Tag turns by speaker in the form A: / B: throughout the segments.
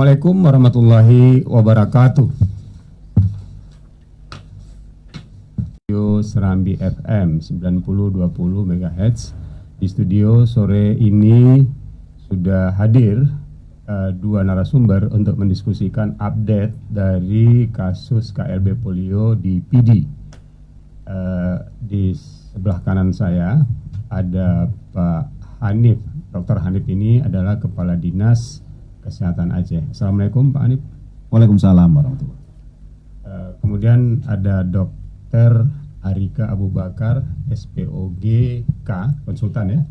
A: Assalamualaikum warahmatullahi wabarakatuh. Studio Serambi FM 9020 MHz. Di studio sore ini sudah hadir dua narasumber untuk mendiskusikan update dari kasus KLB polio di PD. Di sebelah kanan saya ada Pak Hanif. Dr. Hanif ini adalah Kepala Dinas Kesehatan Aceh. Assalamualaikum Pak Hanif.
B: Waalaikumsalam warahmatullahi wabarakatuh.
A: Kemudian ada Dr. Arika Abu Bakar, SPOGK, konsultan ya.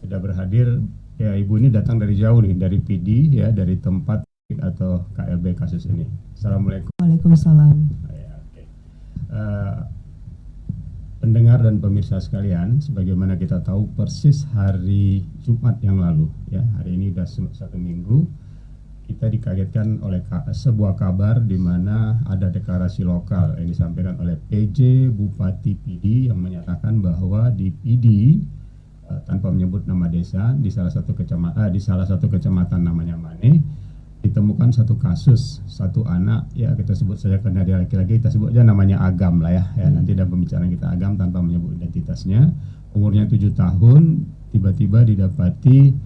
A: Sudah berhadir. Ya, Ibu ini datang dari jauh nih, dari PD ya, dari tempat atau KLB kasus ini. Assalamualaikum.
C: Waalaikumsalam.
A: Pendengar dan pemirsa sekalian, sebagaimana kita tahu persis hari Jumat yang lalu, ya, hari ini sudah satu minggu, kita dikagetkan oleh sebuah kabar di mana ada deklarasi lokal yang disampaikan oleh PJ Bupati PD yang menyatakan bahwa di PD tanpa menyebut nama desa di salah satu kecamatan namanya Mane ditemukan satu kasus, satu anak, ya kita sebut saja karena dia laki-laki, kita sebut aja namanya Agam lah ya, nanti dalam pembicaraan kita Agam tanpa menyebut identitasnya, umurnya 7 tahun, tiba-tiba didapati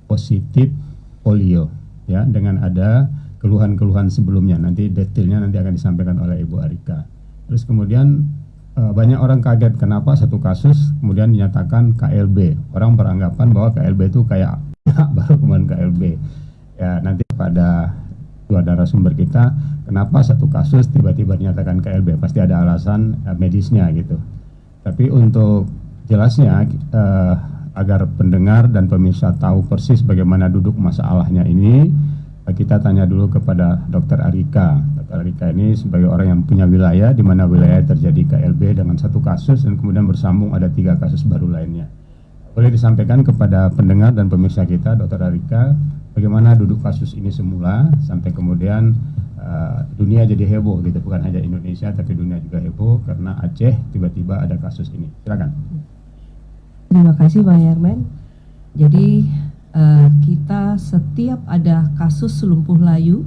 A: positif polio, ya, dengan ada keluhan-keluhan sebelumnya, nanti detailnya nanti akan disampaikan oleh Ibu Arika. Terus kemudian banyak orang kaget kenapa satu kasus kemudian dinyatakan KLB, orang beranggapan bahwa KLB itu kayak baru kemarin KLB. Ya, nanti pada dua narasumber kita, kenapa satu kasus tiba-tiba dinyatakan KLB, pasti ada alasan medisnya gitu. Tapi untuk jelasnya agar pendengar dan pemirsa tahu persis bagaimana duduk masalahnya ini, kita tanya dulu kepada Dr. Arika. Dr. Arika ini sebagai orang yang punya wilayah, di mana wilayah terjadi KLB dengan satu kasus dan kemudian bersambung ada 3 kasus baru lainnya. Boleh disampaikan kepada pendengar dan pemirsa kita, Dr. Arika, bagaimana duduk kasus ini semula sampai kemudian dunia jadi heboh gitu, bukan hanya Indonesia tapi dunia juga heboh karena Aceh tiba-tiba ada kasus ini. Silakan.
C: Terima kasih Bang Yermen. Jadi kita setiap ada kasus lumpuh layu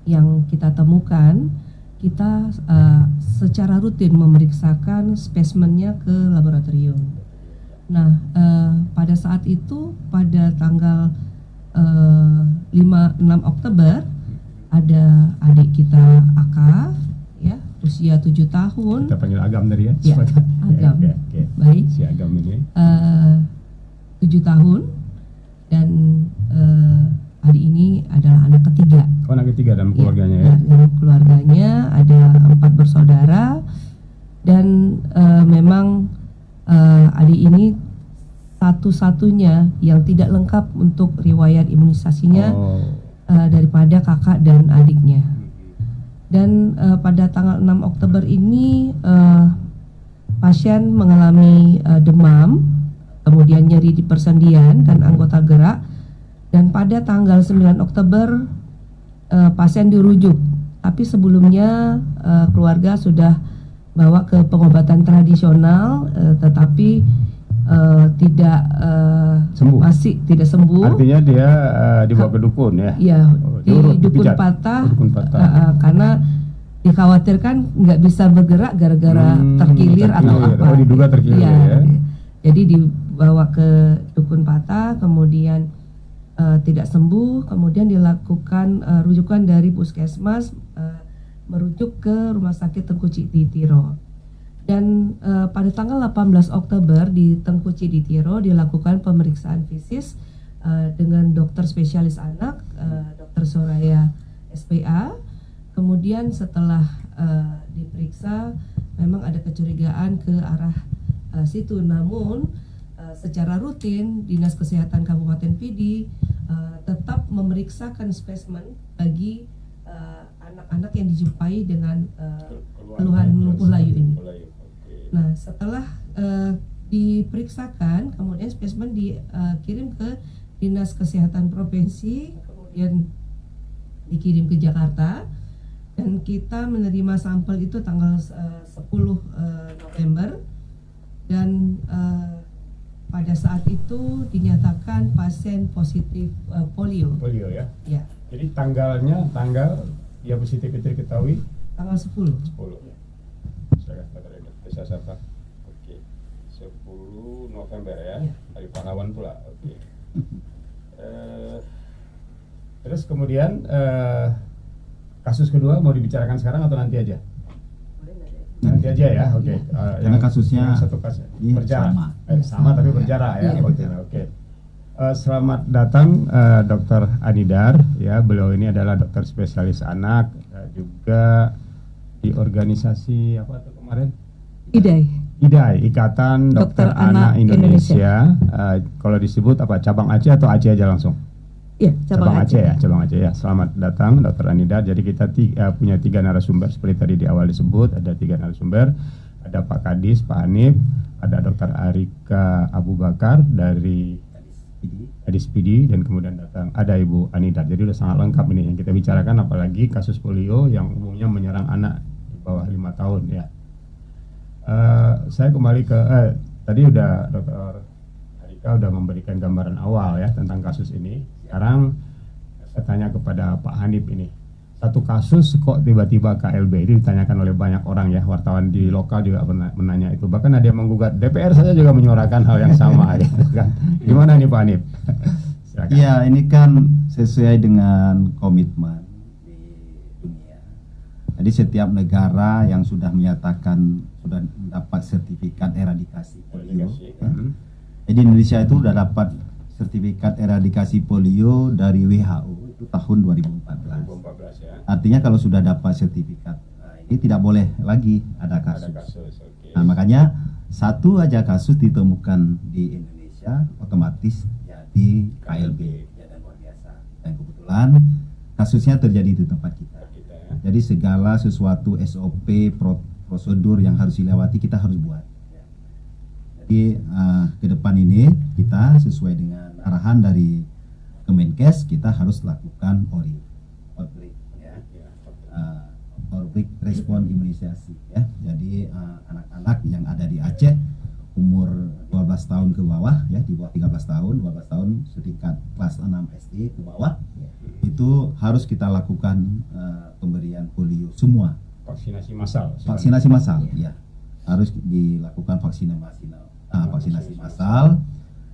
C: yang kita temukan, kita secara rutin memeriksakan spesimennya ke laboratorium. Nah, pada saat itu pada tanggal 5-6 Oktober ada adik kita AK, ya, usia 7 tahun.
A: Kita panggil Agam dari ya?
C: Ya, Agam.
A: Okay.
C: Baik.
A: Si Agam ini
C: 7 tahun dan adik ini adalah anak ketiga.
A: Oh, anak ketiga dalam keluarganya ya?
C: Dalam keluarganya ada 4 bersaudara dan memang adik ini satu-satunya yang tidak lengkap untuk riwayat imunisasinya daripada kakak dan adiknya. Dan pada tanggal 6 Oktober ini pasien mengalami demam, kemudian nyeri di persendian dan anggota gerak, dan pada tanggal 9 Oktober pasien dirujuk, tapi sebelumnya keluarga sudah bawa ke pengobatan tradisional, tetapi tidak
A: sembuh.
C: Masih tidak sembuh.
A: Artinya dia dibawa ke dukun ya?
C: Iya, di dukun patah, karena dikhawatirkan nggak bisa bergerak gara-gara terkilir atau apa.
A: Oh, diduga terkilir ya.
C: Jadi dibawa ke dukun patah, kemudian tidak sembuh, kemudian dilakukan rujukan dari puskesmas, merujuk ke Rumah Sakit Tengku Ciditiro. Dan pada tanggal 18 Oktober di Tengku Ciditiro dilakukan pemeriksaan fisis dengan dokter spesialis anak, Dr. Soraya SPA. Kemudian setelah diperiksa memang ada kecurigaan ke arah situ, namun secara rutin Dinas Kesehatan Kabupaten PD tetap memeriksakan spesimen bagi anak-anak yang dijumpai dengan keluhan lumpuh layu ini. Nah, setelah diperiksakan, kemudian spesimen dikirim ke Dinas Kesehatan Provinsi, kemudian dikirim ke Jakarta, dan kita menerima sampel itu tanggal 10 November, dan pada saat itu dinyatakan pasien positif polio.
A: Polio ya?
C: Ya.
A: Jadi tanggal dia positif itu diketahui
C: Tanggal 10.
A: 10. Silakan Dr. Rindar. Bisa siapa? Oke. 10 November ya.
C: Iya.
A: Hari pahlawan pula. Oke. Terus kemudian kasus kedua mau dibicarakan sekarang atau nanti aja? Nanti aja ya, oke.
B: Karena kasusnya
A: yang satu kasus
B: iya,
A: berjarak,
B: sama.
A: sama tapi berjarak ya.
C: Iya,
A: Oke. Oke. Selamat datang Dr. Anidar, ya. Beliau ini adalah dokter spesialis anak, juga di organisasi apa tuh kemarin? IDAI, Ikatan Dokter Anak Indonesia. Kalau disebut apa? Cabang Aceh atau Aceh aja langsung?
D: Iya, cabang Aceh.
A: Cabang Aceh ya. Selamat datang Dr. Anidar. Jadi kita punya 3 narasumber seperti tadi di awal disebut, ada 3 narasumber. Ada Pak Kadis, Pak Hanif, ada Dr. Arika Abu Bakar dari Kadis PD, dan kemudian datang ada Ibu Anidar. Jadi udah sangat lengkap ini yang kita bicarakan, apalagi kasus polio yang umumnya menyerang anak di bawah 5 tahun ya. Saya kembali ke tadi udah Dr. Arika udah memberikan gambaran awal ya tentang kasus ini. Sekarang saya tanya kepada Pak Hanif ini. Satu kasus kok tiba-tiba KLB itu ditanyakan oleh banyak orang ya, wartawan di lokal juga pernah menanya itu. Bahkan ada yang menggugat, DPR saja juga menyuarakan hal yang sama gitu kan. Gimana nih Pak Hanif? Silakan.
B: Iya, ini kan sesuai dengan komitmen di dunia. Jadi setiap negara yang sudah menyatakan sudah mendapat sertifikat eradikasi polio, ya. Jadi Indonesia itu sudah dapat sertifikat eradikasi polio dari WHO itu tahun 2014.
A: 2014 ya.
B: Artinya kalau sudah dapat sertifikat, ini tidak boleh lagi ada kasus.
A: Okay.
B: Nah, makanya satu aja kasus ditemukan di Indonesia otomatis jadi KLB, dan luar biasa. Dan kebetulan kasusnya terjadi di tempat kita.
A: Ya.
B: Jadi segala sesuatu SOP prosedur yang harus dilewati kita harus buat. Jadi ke depan ini kita sesuai dengan arahan dari Kemenkes, kita harus lakukan outbreak ya. Outbreak respon imunisasi ya. Jadi anak-anak yang ada di Aceh umur 12 tahun ke bawah ya, di bawah 13 tahun, 12 tahun setingkat kelas 6 SD ke bawah, itu harus kita lakukan pemberian polio semua.
A: Vaksinasi massal.
B: Vaksinasi massal ya. Harus dilakukan vaksinasi massal.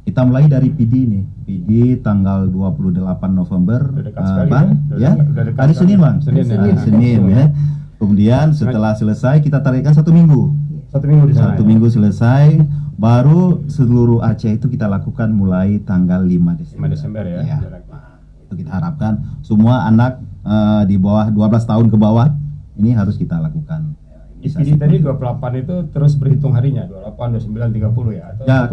B: Kita mulai dari PD nih. PD tanggal 28 November Bang, ya. Hari Senin Bang. Senin ya. Kemudian setelah selesai kita tarikkan 1 minggu.
A: 1 minggu di sana.
B: 1 minggu selesai, baru seluruh Aceh itu kita lakukan mulai tanggal 5 Desember.
A: 5 Desember ya.
B: Nah, itu kita harapkan semua anak di bawah 12 tahun ke bawah ini harus kita lakukan.
A: PD tadi 28 itu terus berhitung harinya, 28, 29, 30 ya? Atau
B: Ya,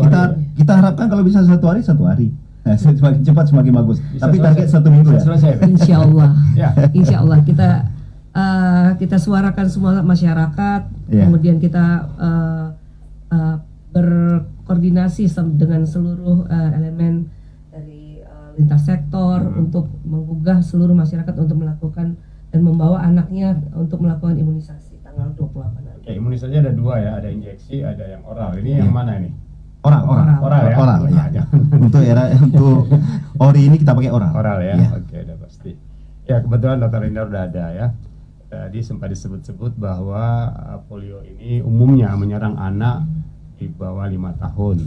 B: kita harapkan kalau bisa satu hari. Semakin cepat semakin bagus.
A: Bisa
B: tapi target
A: selesai.
B: 1 minggu ya.
A: Selesai.
C: Insya Allah.
A: Ya.
C: Insya Allah kita suarakan semua masyarakat,
B: Ya.
C: kemudian kita berkoordinasi dengan seluruh elemen dari lintas sektor untuk menggugah seluruh masyarakat untuk melakukan dan membawa anaknya untuk melakukan imunisasi tanggal 28 nanti.
A: Oke, imunisasi ada 2 ya, ada injeksi, ada yang oral. Ini yang mana ini?
B: Oral
A: Oral ya.
B: Oral ya. Untuk ori ini kita pakai oral.
A: Oral ya.
B: Ya.
A: Oke, udah pasti. Ya, kebetulan Dr. Rindar udah ada ya. Tadi sempat disebut-sebut bahwa polio ini umumnya menyerang anak di bawah 5 tahun.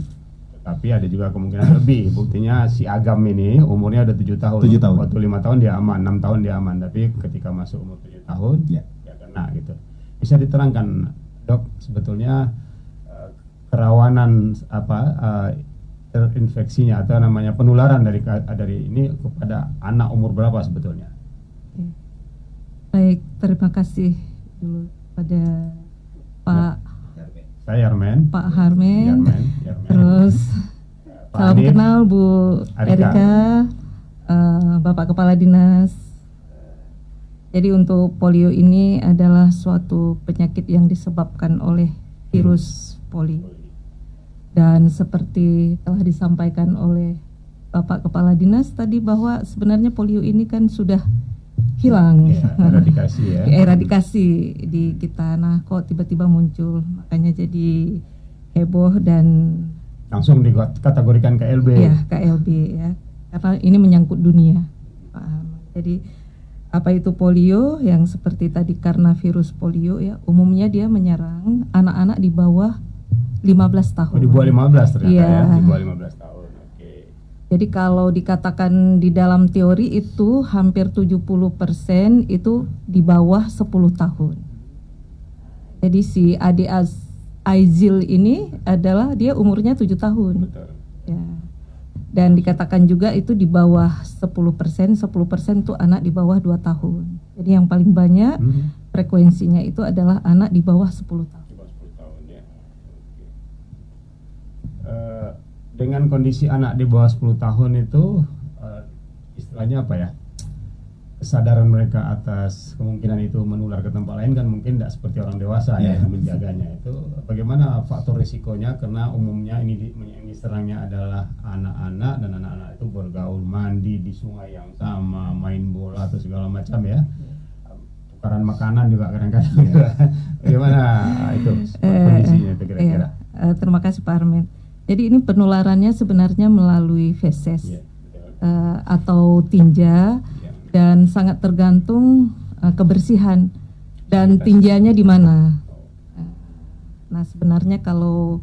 A: Tetapi ada juga kemungkinan lebih. Buktinya si Agam ini umurnya udah 7 tahun.
B: 7 tahun.
A: Waktu 5 tahun dia aman, 6 tahun dia aman. Tapi ketika masuk umur 7 tahun,
B: Ya.
A: dia kena gitu. Bisa diterangkan, Dok, sebetulnya kerawanan terinfeksinya atau namanya penularan dari ini kepada anak umur berapa sebetulnya?
D: Baik, terima kasih dulu pada Pak
A: Saya Yarmen.
D: Pak Harmen.
A: Yarmen.
D: Terus
A: Pak
D: salam
A: Hanif.
D: kenal Bu
A: Arika.
D: Erika, Bapak Kepala Dinas. Jadi untuk polio ini adalah suatu penyakit yang disebabkan oleh virus polio. Dan seperti telah disampaikan oleh Bapak Kepala Dinas tadi bahwa sebenarnya polio ini kan sudah hilang,
A: Ya, eradikasi ya.
D: eradikasi di kita. Nah, kok tiba-tiba muncul, makanya jadi heboh dan
A: Langsung dikategorikan KLB.
D: ya KLB ya, karena ini menyangkut dunia, Pak Ahmad. Jadi apa itu polio? Yang seperti tadi karena virus polio ya, umumnya dia menyerang anak-anak di bawah 15 tahun.
A: Oh, di bawah 15 ternyata
D: Iya.
A: ya, di bawah 15 tahun. Oke.
D: Jadi kalau dikatakan di dalam teori itu hampir 70% itu di bawah 10 tahun. Jadi si adik Aizil ini adalah dia umurnya 7 tahun.
A: Betul.
D: Ya. Dan dikatakan juga itu di bawah 10%, 10% itu anak di bawah 2 tahun. Jadi yang paling banyak frekuensinya itu adalah anak di bawah 10 tahun.
A: Di bawah 10 tahun ya. Oke. Dengan kondisi anak di bawah 10 tahun itu istilahnya apa ya? Kesadaran mereka atas kemungkinan itu menular ke tempat lain kan mungkin tidak seperti orang dewasa ya yang menjaganya. Itu bagaimana faktor risikonya, karena umumnya yang diserangnya adalah anak-anak, dan anak-anak itu bergaul mandi di sungai yang sama, main bola atau segala macam ya, tukaran makanan juga kadang-kadang. Bagaimana itu kondisinya itu kira-kira?
D: Terima kasih Pak Armin. Jadi ini penularannya sebenarnya melalui feses atau tinja, dan sangat tergantung kebersihan dan tinjanya di mana. Nah sebenarnya kalau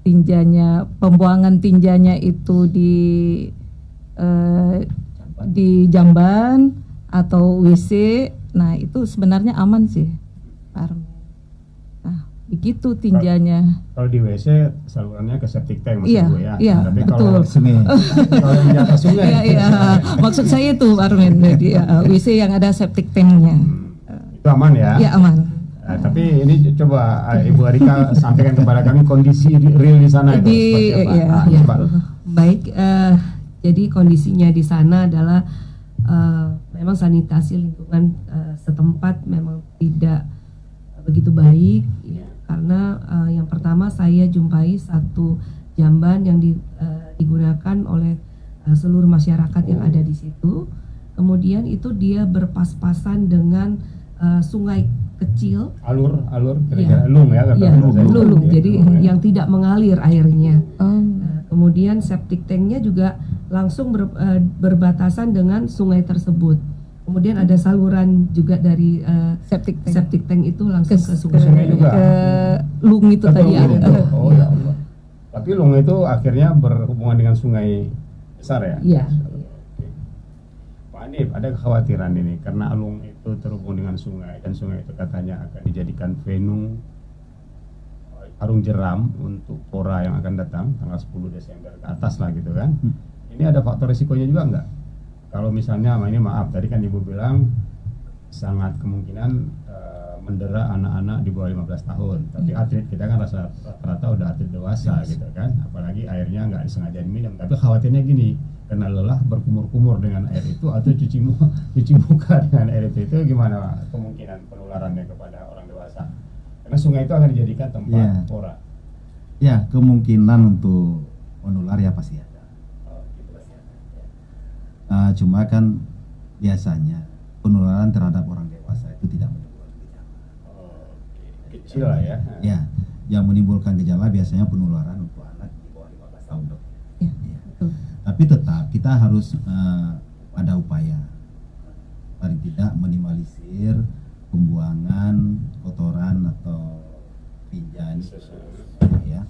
D: tinjanya, pembuangan tinjanya itu di jamban atau WC, nah itu sebenarnya aman sih, Pak Armin. Nah begitu tinjanya.
A: Kalau di WC salurannya ke septic tank maksud
D: Iya,
A: gue ya.
D: iya,
A: Tapi
D: betul.
A: kalau
B: Sungai.
A: kalau di atas sungai.
D: Iya, iya. Maksud saya itu Pak Armin. Jadi WC yang ada septic tanknya.
A: Itu aman ya.
D: Ya aman.
A: Tapi ini coba Ibu Arika sampaikan kepada kami kondisi real di sana itu seperti apa.
D: Iya,
A: Ah,
C: Ya,
A: coba.
C: baik. Jadi kondisinya di sana adalah memang sanitasi lingkungan setempat memang tidak begitu baik, ya, karena yang pertama saya jumpai satu jamban yang digunakan oleh seluruh masyarakat yang ada di situ. Kemudian itu dia berpas-pasan dengan sungai kecil.
A: Alur
C: Iya.
A: kira-kira lung ya kata
C: Iya,
A: bahasa Inggris.
C: lulung.
A: Ya,
C: Jadi
A: lung ya.
C: yang tidak mengalir airnya.
D: Oh.
C: Kemudian septic tanknya juga langsung berbatasan dengan sungai tersebut. Kemudian ada saluran juga dari
D: Septic tank.
C: septic tank itu langsung ke sungai.
A: sungai juga.
D: Ke lung itu
A: Ke
D: tadi.
A: lung itu.
D: ada.
A: Oh ya Allah. Tapi lung itu akhirnya berhubungan dengan sungai besar ya?
C: Iya.
A: Oke. Pak Anif, ada kekhawatiran ini karena lung itu terhubung dengan sungai, dan sungai itu katanya akan dijadikan venue karung jeram untuk pora yang akan datang tanggal 10 Desember ke atas lah gitu kan. Ini ada faktor risikonya juga nggak? Kalau misalnya, ini maaf, tadi kan Ibu bilang sangat kemungkinan mendera anak-anak di bawah 15 tahun. Tapi atlet kita kan rata-rata udah atlet dewasa gitu kan. Apalagi airnya nggak disengaja diminum. Tapi khawatirnya gini, kena lelah berkumur-kumur dengan air itu atau cuci muka dengan air itu gimana kemungkinan penularannya kepada orang dewasa? Karena sungai itu akan dijadikan tempat
B: Iya.
A: pora.
B: Ya, kemungkinan untuk menular ya pasti ada. Cuma kan biasanya penularan terhadap orang dewasa itu tidak menimbulkan gejala.
A: Kecil lah ya.
B: Ya, yang menimbulkan gejala biasanya penularan untuk anak di bawah 15 tahun, Dok.
D: Ya,
B: Ya.
D: betul.
B: Tapi tetap kita harus ada upaya paling tidak minimalisir pembuangan kotoran atau tinja ini, ya.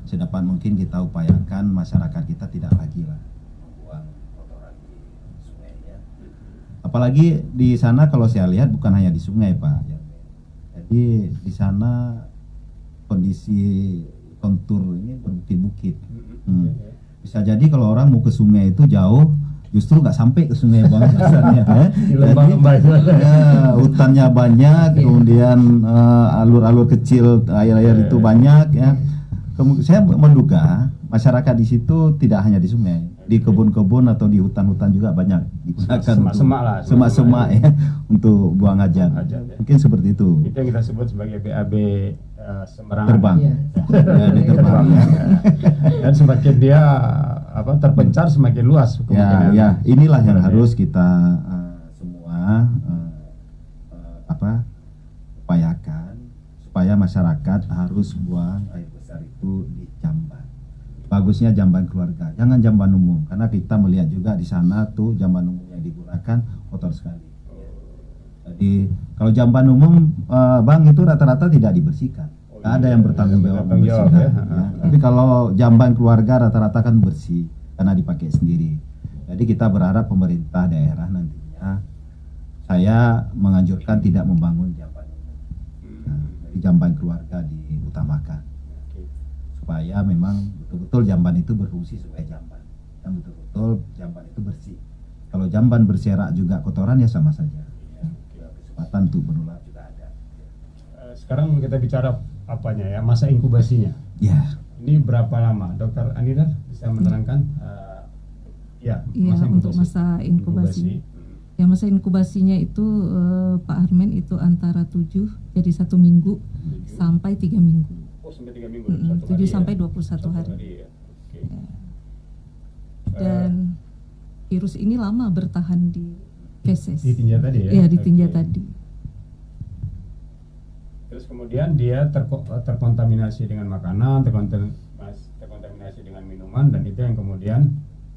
B: Sedapat mungkin kita upayakan masyarakat kita tidak lagi lah membuang kotoran di sungai ya. Apalagi di sana kalau saya lihat bukan hanya di sungai Pak. Jadi di sana kondisi kontur ini berbukit-bukit. Bisa jadi kalau orang mau ke sungai itu jauh, justru nggak sampai ke sungai Bang biasanya.
A: Di lembah-lembah itu.
B: Ya, hutannya banyak, kemudian alur-alur kecil air-air itu banyak ya. Saya menduga masyarakat di situ tidak hanya di sungai, di kebun-kebun atau di hutan-hutan juga banyak digunakan
A: Semak-semak lah,
B: semak-semak ya untuk buang hajat.
A: Hajat, ya.
B: Mungkin seperti itu.
A: Itu yang kita sebut sebagai BAB sembarangan.
B: Terbang.
C: Iya.
B: Ya, di terbang. Ya.
A: Dan semakin dia terpencar semakin luas
B: Ya,
A: kemungkinan.
B: ya, inilah yang
A: Sebenarnya.
B: harus kita semua upayakan supaya masyarakat harus buang air besar itu di jamban. Bagusnya jamban keluarga, jangan jamban umum, karena kita melihat juga di sana tuh jamban umum yang digunakan kotor sekali. Jadi kalau jamban umum Bang itu rata-rata tidak dibersihkan. Nggak ada yang bertanggung jawab membersihkan.
A: ya.
B: Ya. Tapi kalau jamban keluarga rata-rata kan bersih karena dipakai sendiri. Jadi kita berharap pemerintah daerah nantinya, saya menganjurkan tidak membangun jamban umum. Nah, jadi jamban keluarga diutamakan supaya memang betul-betul jamban itu berfungsi sebagai jamban dan betul-betul jamban itu bersih. Kalau jamban berserak juga kotoran ya sama saja. Kesempatan untuk menular juga ada.
A: Sekarang kita bicara apanya ya, masa inkubasinya.
B: Ya,
A: Ini berapa lama, Dokter Anida bisa menerangkan? Ya,
D: Iya, untuk masa inkubasi. Ya, masa inkubasinya itu Pak Armen itu antara 7 jadi 1 minggu sampai 3 minggu.
A: Oh, sampai 3 minggu.
D: 7 sampai 21 hari.
A: Ya. Oke.
D: Dan virus ini lama bertahan di feses.
A: Ditinja tadi ya?
D: Iya, ditinja
A: Oke.
D: tadi.
A: Terus kemudian dia terkontaminasi dengan makanan, terkontaminasi dengan minuman, dan itu yang kemudian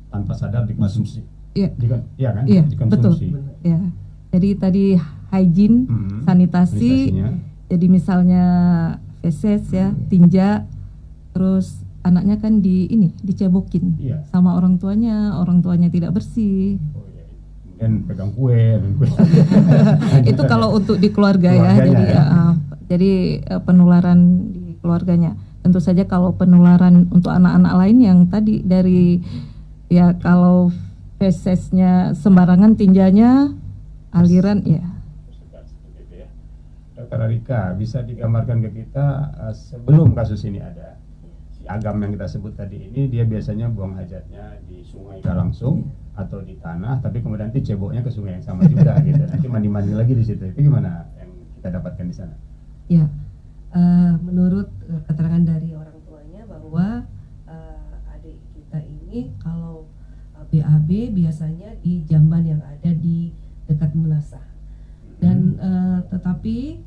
A: tanpa sadar dikonsumsi.
D: Iya.
A: Iya kan?
D: Iya, betul.
A: Dikonsumsi.
D: Ya. Jadi tadi hygiene, sanitasi.
A: Sanitasinya.
D: Jadi misalnya feses ya, tinja, terus anaknya kan dicebokin
A: Iya.
D: sama orang tuanya tidak bersih.
A: Oh, iya. Kemudian pegang kue.
D: Itu kalau untuk di keluarga ya.
A: Keluarganya,
D: Jadi
A: ya.
D: jadi penularan di keluarganya. Tentu saja kalau penularan untuk anak-anak lain yang tadi dari ya kalau fesesnya sembarangan, tinjanya aliran ya.
A: Seperti itu ya. Dokter Arika, bisa digambarkan ke kita sebelum kasus ini ada, si Agam yang kita sebut tadi ini, dia biasanya buang hajatnya di sungai langsung atau di tanah, tapi kemudian nanti ceboknya ke sungai yang sama juga gitu. Nanti mandi-mandi lagi di situ. Itu gimana yang kita dapatkan di sana?
C: Ya, menurut keterangan dari orang tuanya bahwa adik kita ini kalau BAB biasanya di jamban yang ada di dekat Menasah. Dan tetapi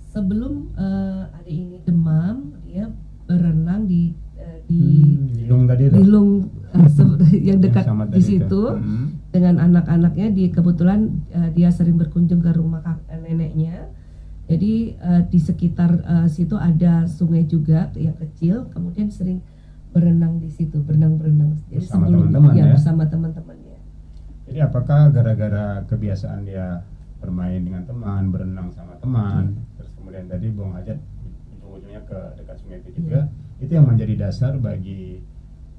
C: sebelum adik ini demam, dia berenang di
A: Lilung tadi itu?
C: Lilung yang dekat
A: sama
C: di
A: tadi itu.
C: situ dengan anak-anaknya. Kebetulan dia sering berkunjung ke rumah neneknya. Jadi di sekitar situ ada sungai juga yang kecil, kemudian sering berenang di situ, berenang. Jadi
A: Bersama teman-teman ya?
C: bersama teman-temannya.
A: Jadi apakah gara-gara kebiasaan dia bermain dengan teman, berenang sama teman, terus kemudian tadi buang hajat ujung-ujungnya ke dekat sungai itu juga, itu yang menjadi dasar bagi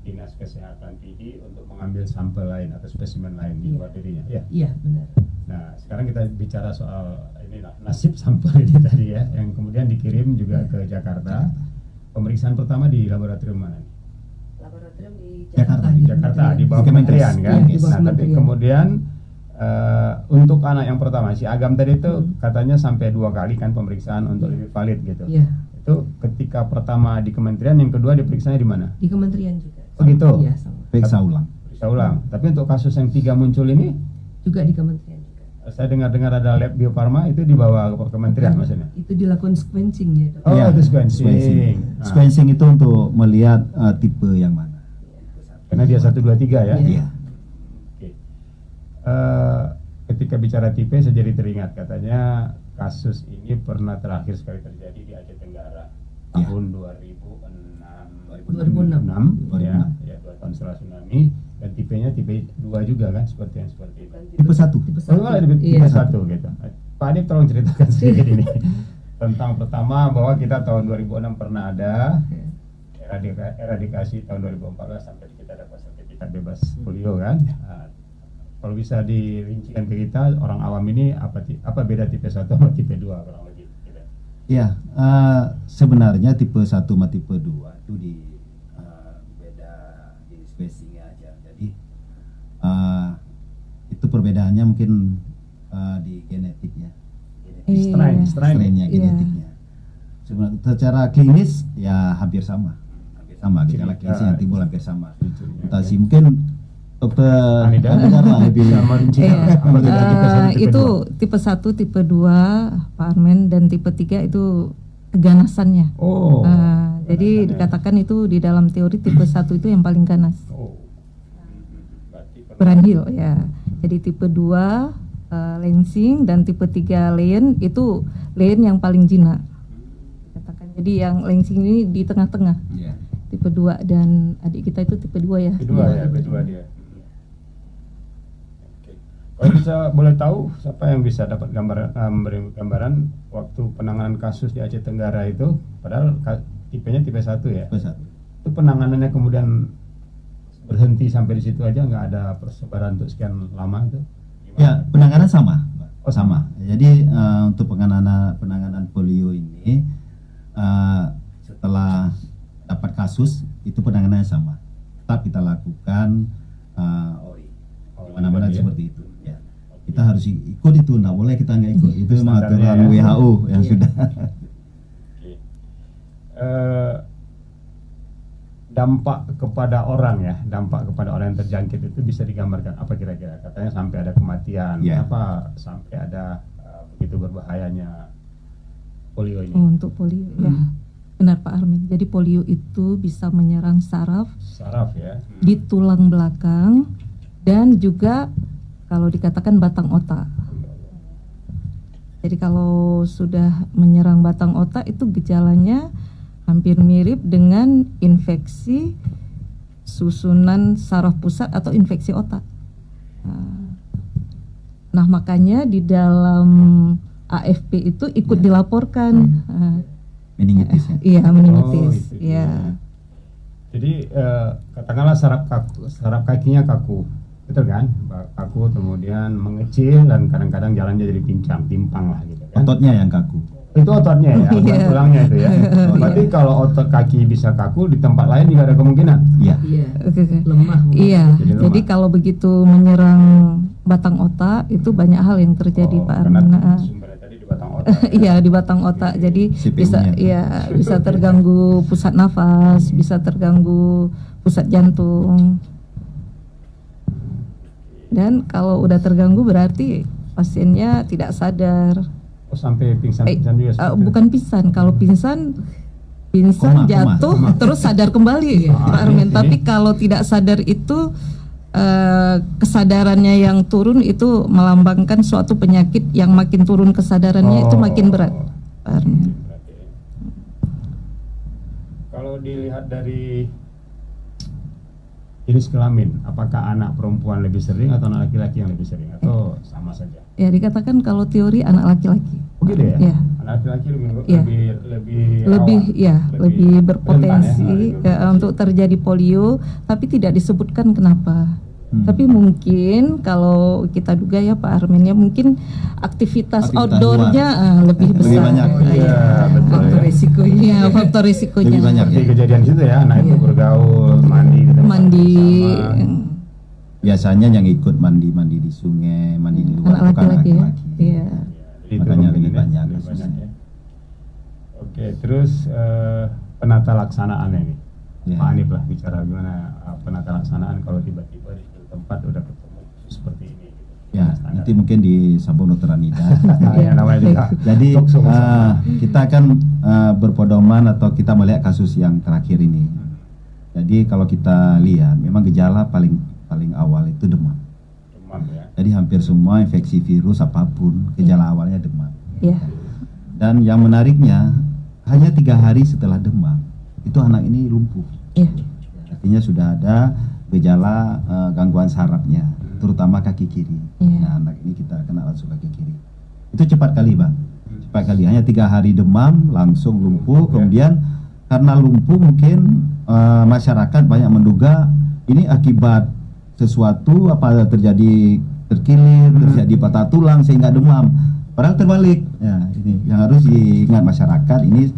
A: Dinas Kesehatan PD untuk mengambil sampel lain atau spesimen lain di luar dirinya, ya?
C: Iya, benar.
A: Nah, sekarang kita bicara soal ini nasib sampel ini tadi ya, yang kemudian dikirim juga ke Jakarta. Pemeriksaan pertama di laboratorium mana?
C: Laboratorium di
B: Jakarta.
A: Di Jakarta, di bawah
B: Di
A: kementerian kan?
C: Iya, di bawah
A: Nah, tapi
C: kementerian.
A: kemudian untuk anak yang pertama, si Agam tadi itu katanya sampai 2 kali kan pemeriksaan untuk lebih valid gitu.
C: Iya,
A: Itu ketika pertama di kementerian, yang kedua diperiksanya di mana?
C: di kementerian juga.
A: Oh gitu?
C: Iya, sama.
B: periksa ulang.
A: Periksa ulang. Tapi untuk kasus yang 3 muncul ini,
C: Juga di kementerian juga.
A: saya dengar-dengar ada lab Bio Farma, itu di bawah kementerian maksudnya?
C: Itu dilakukan sequencing ya, Dok.
A: Oh,
B: Iya,
A: itu sequencing. Nah,
B: Sequencing itu untuk melihat tipe yang mana.
A: karena dia 1, 2, 3 ya?
C: Iya.
A: Oke. Ketika bicara tipe, saya jadi teringat katanya kasus ini pernah terakhir sekali terjadi di Aceh Tenggara tahun 2006 ya, 2 tahun setelah tsunami, dan tipenya tipe 2 juga kan, seperti itu.
B: Tipe 1.
A: Oh, malah tipe
C: Iya.
A: 1 gitu. Pak Adip tolong ceritakan sedikit ini tentang pertama bahwa kita tahun 2006 pernah ada eradikasi tahun 2014 sampai kita dapat sertifikat bebas polio kan. Nah, kalau bisa dirincikan ke kita orang awam ini apa beda tipe 1 sama tipe 2 kurang lebih gitu.
B: Ya, sebenarnya tipe 1 sama tipe 2 itu beda di spesiesnya aja. Jadi itu perbedaannya mungkin di genetiknya, strainnya,
D: Iya.
B: genetiknya. Sebenarnya secara klinis ya hampir sama, gejala klinis yang timbul hampir sama. Mutasi mungkin Dokter
A: Anida
B: lah lebih
A: bisa merincikan
D: Iya.
A: apa beda tipe 1 tipe
D: Itu
A: 2.
D: tipe 1, tipe 2 Pak Armen, dan tipe 3 itu keganasannya.
A: Oh.
D: Jadi
A: Ganasannya.
D: dikatakan itu di dalam teori tipe 1 itu yang paling ganas.
A: Oh. Berarti pernah-
D: Beranhil ya. Jadi tipe 2 Lansing dan tipe 3 Leyen, itu Leyen yang paling jinak. Katakan. Jadi yang Lansing ini di tengah-tengah.
B: Ya.
D: Tipe 2 dan adik kita itu tipe 2 ya.
A: Kedua ya, kedua dia. Oke. Kalau bisa boleh tahu siapa yang bisa dapat memberi gambaran waktu penanganan kasus di Aceh Tenggara itu, padahal tipenya tipe 1 ya.
B: Tipe 1.
A: Itu penanganannya kemudian berhenti sampai di situ aja, nggak ada persebaran untuk sekian lama itu?
B: Ya, penanganan sama. Oh, sama. Jadi untuk penanganan polio ini setelah dapat kasus itu penanganannya sama. Tetap kita lakukan ORI. Mana-mana
A: ya?
B: seperti itu. Ya. Kita harus ikut itu, nggak boleh kita nggak ikut. Itu memang
A: Standarnya
B: aturan
A: ya.
B: WHO yang sudah.
A: Oke. Dampak kepada orang ya, dampak kepada orang yang terjangkit itu bisa digambarkan apa kira-kira? Katanya sampai ada kematian,
B: Ya.
A: apa sampai ada begitu berbahayanya polio ini?
D: Untuk polio ya. Benar Pak Armin. Jadi polio itu bisa menyerang saraf
A: Saraf ya.
D: di tulang belakang dan juga kalau dikatakan batang otak. Jadi kalau sudah menyerang batang otak itu gejalanya hampir mirip dengan infeksi susunan saraf pusat atau infeksi otak. Nah, makanya di dalam AFP itu ikut dilaporkan.
B: Meningitis ya.
D: Iya, meningitis.
A: Oh, itu
D: Iya.
A: Jadi katakanlah saraf kakinya kaku, betul kan? Kaku kemudian mengecil dan kadang-kadang jalannya jadi timpang lah gitu kan?
B: Ototnya yang kaku.
A: Itu ototnya ya, otot
D: Iya.
A: tulangnya itu ya. Berarti kalau otot kaki bisa kaku di tempat lain juga ada kemungkinan.
B: Iya.
C: Iya, lemah.
D: Iya,
A: Jadi lemah.
D: jadi kalau begitu menyerang batang otak itu banyak hal yang terjadi Pak
A: Karena
D: Armin.
A: sumbernya tadi di batang otak. Ya.
D: Iya di batang otak, jadi
B: CPU-nya.
D: bisa ya bisa terganggu pusat nafas, bisa terganggu pusat jantung. Dan kalau udah terganggu berarti pasiennya tidak sadar.
A: Oh, sampai pingsan-pingsan juga. seperti itu?
D: Bukan pingsan, kalau pingsan
B: Koma.
D: jatuh terus sadar kembali Pak Armin. Tapi kalau tidak sadar itu kesadarannya yang turun itu melambangkan suatu penyakit yang makin turun kesadarannya itu makin berat Pak Armin.
A: Kalau dilihat dari jenis kelamin, apakah anak perempuan lebih sering atau anak laki-laki yang lebih sering atau sama saja?
D: Ya dikatakan kalau teori anak laki-laki.
A: Begitu ya?
D: Ya.
A: Anak laki-laki
D: Ya.
A: lebih
D: lebih berpotensi
A: rentan ya?
D: untuk terjadi polio, tapi tidak disebutkan kenapa. Tapi mungkin kalau kita duga ya Pak Armin ya mungkin aktivitas
B: Aktivitas
D: outdoornya lebih
B: Lebih
D: besar.
B: banyak.
A: Iya, betul
C: Faktor
A: ya.
C: resikonya.
D: Iya, faktor risikonya.
B: Lebih banyak
A: Seperti
B: ya.
A: kejadian situ ya, anak itu bergaul, mandi di tempat
D: Mandi
A: bersama.
B: Biasanya yang ikut mandi di sungai, mandi di luar
D: anak
B: bukan
D: laki-laki ya.
B: laki-laki.
D: Iya.
A: Jadi itu
B: Makanya lebih
A: kemungkinannya
B: banyak
A: lebih
B: kasusnya.
A: banyak ya. Oke, terus penata laksanaan ini.
B: Ya.
A: Pak Hanif lah bicara gimana penata laksanaan kalau tiba-tiba di tempat udah ketemu seperti ini.
B: Ya, nanti mungkin disambung Dr. Anida.
A: Ya, namanya juga.
B: Jadi
A: talk show bersama.
B: kita akan berpedoman atau kita melihat kasus yang terakhir ini. Jadi kalau kita lihat memang gejala paling awal itu demam.
A: Demam ya.
B: Jadi hampir semua infeksi virus apapun gejala awalnya demam.
D: Iya.
B: Dan yang menariknya hanya 3 hari setelah demam itu anak ini lumpuh.
D: Iya.
B: Artinya sudah ada gejala gangguan sarafnya, terutama kaki kiri.
D: Iya.
B: Nah, anak ini kita kena langsung kaki kiri. Itu cepat kali Bang, cepat kali. Hanya 3 hari demam langsung lumpuh. Kemudian karena lumpuh mungkin masyarakat banyak menduga ini akibat sesuatu apa terjadi terkilir, terjadi patah tulang sehingga demam. Padahal terbalik. Ya, ini yang harus diingat masyarakat, ini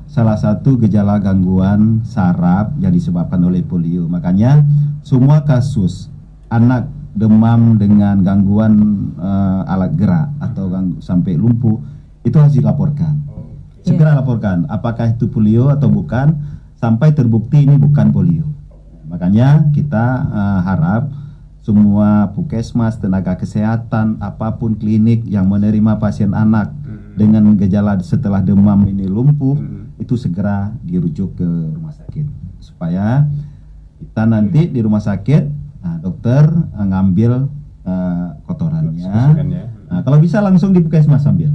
B: salah satu gejala gangguan saraf yang disebabkan oleh polio. Makanya semua kasus anak demam dengan gangguan alat gerak atau sampai lumpuh itu harus dilaporkan. Segera laporkan apakah itu polio atau bukan sampai terbukti ini bukan polio. Makanya kita harap semua puskesmas, tenaga kesehatan, apapun klinik yang menerima pasien anak dengan gejala setelah demam ini lumpuh itu segera dirujuk ke rumah sakit supaya kita nanti di rumah sakit dokter ngambil kotorannya.
A: Bersihkannya.
B: Nah, kalau bisa langsung di puskesmas ambil.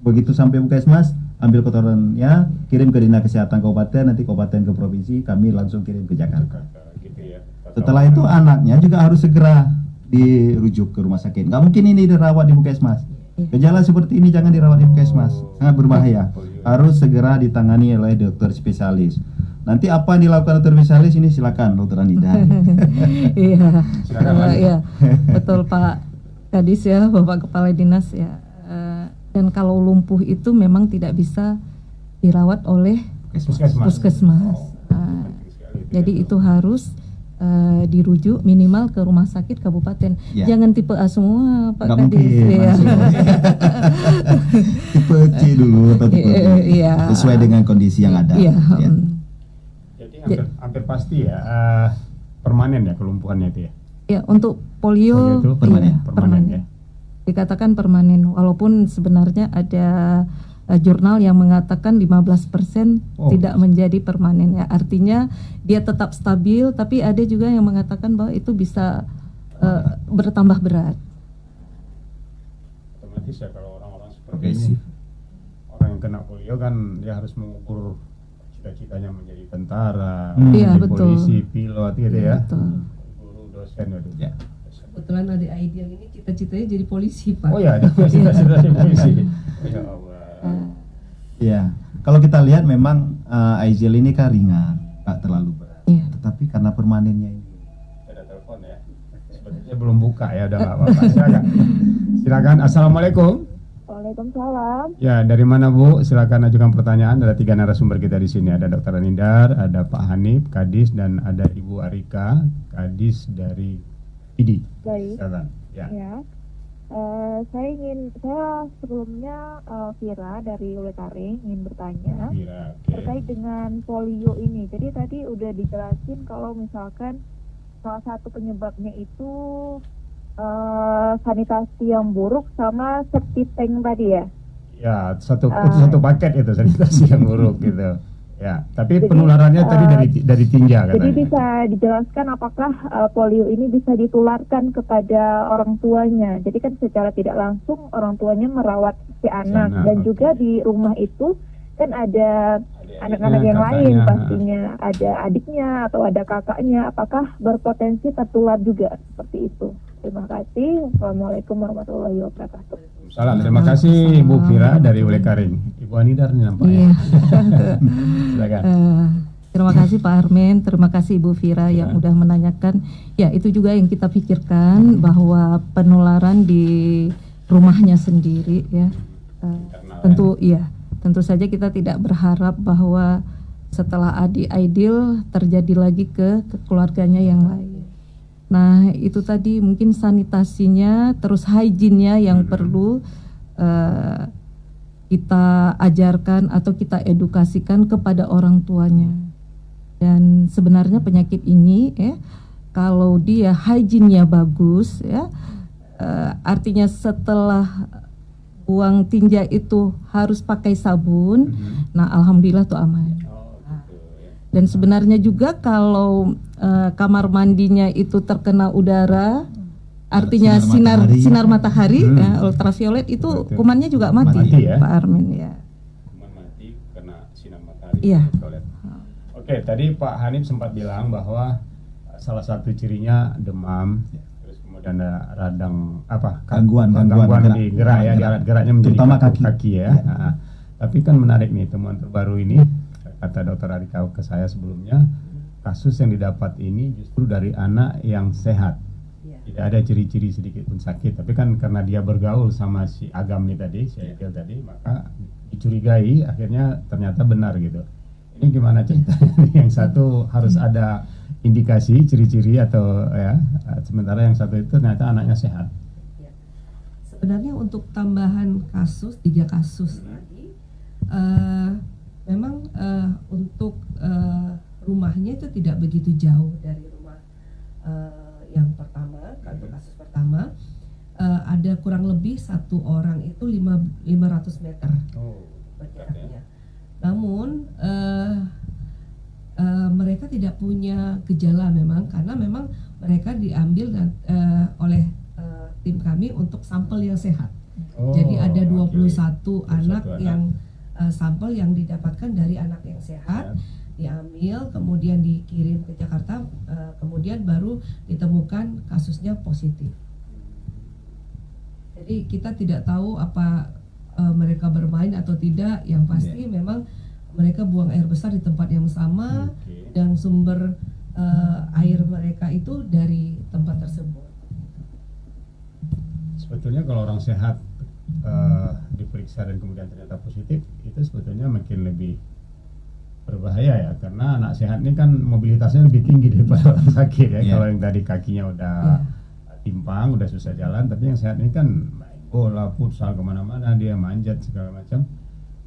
B: Begitu sampai puskesmas, ambil kotorannya, kirim ke Dinas Kesehatan Kabupaten, nanti kabupaten ke provinsi, kami langsung kirim ke Jakarta.
A: Gitu ya.
B: Setelah itu anaknya juga harus segera dirujuk ke rumah sakit. Nggak mungkin ini dirawat di puskesmas. Gejala seperti ini jangan dirawat di puskesmas, sangat berbahaya. Harus segera ditangani oleh dokter spesialis. Nanti apa yang dilakukan dokter spesialis ini silakan dokter Anida.
D: Iya,
A: Silakan, Pak.
D: iya, betul Pak Kadis ya, Bapak Kepala Dinas ya. Dan kalau lumpuh itu memang tidak bisa dirawat oleh puskesmas. Jadi itu harus dirujuk minimal ke rumah sakit kabupaten.
B: Ya.
D: Jangan tipe A semua Pak
B: Nggak
D: Kadis.
B: mungkin,
D: Ya.
B: tipe C dulu atau tipe B.
D: Iya.
B: Sesuai dengan kondisi yang ada.
D: Iya.
B: Ya.
A: Jadi hampir pasti ya permanen ya kelumpuhannya itu ya.
D: Ya, untuk polio
A: Polio itu
B: permanen.
D: iya,
A: Permanen ya.
D: Dikatakan permanen, walaupun sebenarnya ada jurnal yang mengatakan 15% tidak menjadi permanen ya. Artinya dia tetap stabil, tapi ada juga yang mengatakan bahwa itu bisa bertambah berat.
A: Otomatis ya kalau orang-orang seperti
B: Progresif.
A: ini, orang yang kena polio kan dia harus mengukur cita-citanya menjadi tentara,
D: Iya,
A: menjadi
D: betul.
A: polisi, pilot gitu ya.
D: Betul.
A: Guru, dosen gitu.
B: Ya.
C: Kebetulan ada ideal ini cita-citanya jadi polisi, Pak.
A: Oh ya, ada cita-cita polisi. Ya Allah.
B: Ya, kalau kita lihat memang Aizil ini kan ringan, nggak terlalu berat.
D: Iya.
B: Tetapi karena permanennya ini,
A: Ada telepon ya. Sepertinya belum buka ya, udah nggak apa-apa. Silakan. Silakan. Assalamualaikum.
E: Waalaikumsalam.
A: Ya, dari mana Bu? Silakan ajukan pertanyaan. Ada 3 narasumber kita di sini. Ada Dr. Anindar, ada Pak Hanif, Kadis, dan ada Ibu Arika, Kadis dari ID.
E: Baik.
A: Silakan. Ya.
E: Ya. Saya sebelumnya Vira dari Ulekaring ingin bertanya
A: Kira, oke.
E: terkait dengan polio ini. Jadi tadi udah dijelasin kalau misalkan salah satu penyebabnya itu sanitasi yang buruk sama septic tank tadi ya.
A: Ya, itu satu paket itu sanitasi yang buruk gitu. Ya, tapi
E: Jadi,
A: penularannya tadi dari tinja katanya.
E: Jadi bisa dijelaskan apakah polio ini bisa ditularkan kepada orang tuanya. Jadi kan secara tidak langsung orang tuanya merawat si anak dan
A: oke.
E: juga di rumah itu kan ada
A: Adik-adiknya,
E: anak-anak yang lain
A: kakaknya.
E: pastinya, ada adiknya atau ada kakaknya. Apakah berpotensi tertular juga seperti itu? Terima kasih. Wassalamualaikum warahmatullahi wabarakatuh.
A: Salam, terima kasih Ibu Vira dari Ulekaring. Ibu Anindar nih nampaknya.
D: Iya.
A: Silakan.
D: Terima kasih Pak Armen, terima kasih Ibu Vira yang udah menanyakan. Ya, itu juga yang kita pikirkan bahwa penularan di rumahnya sendiri ya. Tentu saja kita tidak berharap bahwa setelah Adi Aidil terjadi lagi ke keluarganya yang lain. Nah, itu tadi mungkin sanitasinya, terus hygiene-nya yang perlu kita ajarkan atau kita edukasikan kepada orang tuanya. Dan sebenarnya penyakit ini kalau dia hygiene-nya bagus ya, artinya setelah buang tinja itu harus pakai sabun. Nah, alhamdulillah tuh aman. Dan sebenarnya juga kalau kamar mandinya itu terkena udara, artinya sinar matahari ya, ultraviolet itu kumannya juga mati
A: ya?
D: Pak Armin ya.
A: Kuman mati karena sinar matahari.
D: Iya.
A: Oke, tadi Pak Hanif sempat bilang bahwa salah satu cirinya demam, terus kemudian ada radang
B: Gangguan
A: di gerak ya, di alat geraknya menjadi
B: terutama
A: kaki ya. Nah, tapi kan menarik nih temuan terbaru ini, kata Dr. Arika ke saya sebelumnya, kasus yang didapat ini justru dari anak yang sehat. Tidak ada ciri-ciri sedikit pun sakit, tapi kan karena dia bergaul sama si Agam nih tadi, si Aikil tadi, maka dicurigai, akhirnya ternyata benar gitu. Ini gimana ceritanya? Yang satu harus ada indikasi, ciri-ciri atau ya, sementara yang satu itu ternyata anaknya sehat.
C: Sebenarnya untuk tambahan kasus 3 kasus tadi, memang untuk rumahnya itu tidak begitu jauh dari rumah yang pertama, kasus pertama. Ada kurang lebih 1 orang itu 500 meter jaraknya. Namun mereka tidak punya gejala memang, karena memang mereka diambil oleh tim kami untuk sampel yang sehat.
A: Oh,
C: Jadi ada 21
A: 21
C: anak
A: anak.
C: yang sampel yang didapatkan dari anak yang sehat, diambil kemudian dikirim ke Jakarta, kemudian baru ditemukan kasusnya positif. Jadi kita tidak tahu apa mereka bermain atau tidak, yang pasti memang mereka buang air besar di tempat yang sama dan sumber air mereka itu dari tempat tersebut.
A: Sebetulnya kalau orang sehat diperiksa dan kemudian ternyata positif, itu sebetulnya makin lebih berbahaya ya, karena anak sehat ini kan mobilitasnya lebih tinggi daripada orang sakit ya. Kalau yang tadi kakinya udah timpang, udah susah jalan, tapi yang sehat ini kan main bola, futsal, kemana-mana dia manjat segala macam.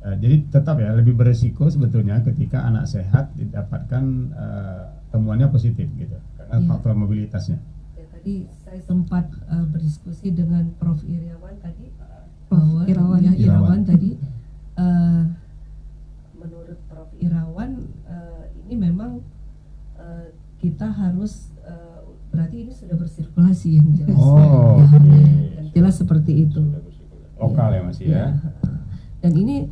A: Jadi tetap ya lebih beresiko sebetulnya ketika anak sehat didapatkan temuannya positif gitu, karena faktor mobilitasnya.
C: Tadi saya sempat berdiskusi dengan Prof. Irawan tadi,
D: Prof.
C: Irawan tadi, menurut Prof. Irawan ini memang kita harus berarti ini sudah bersirkulasi yang jelas.
A: Oh,
C: Yang jelas seperti itu.
A: Lokal ya masih ya.
C: Dan ini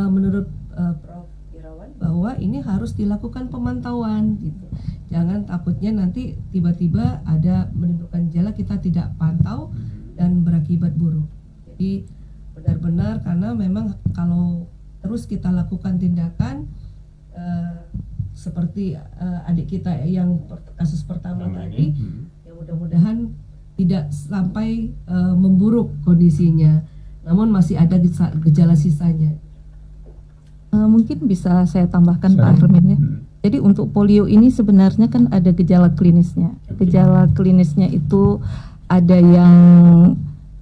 C: menurut Prof. Irawan bahwa ini harus dilakukan pemantauan gitu. Jangan takutnya nanti tiba-tiba ada menimbulkan gejala kita tidak pantau dan berakibat buruk. Jadi benar-benar karena memang kalau terus kita lakukan tindakan seperti adik kita yang kasus pertama tadi, ya mudah-mudahan tidak sampai memburuk kondisinya. Namun masih ada gejala sisanya.
D: Mungkin bisa saya tambahkan Pak Armin ya. Jadi untuk polio ini sebenarnya kan ada gejala klinisnya. Gejala klinisnya itu ada yang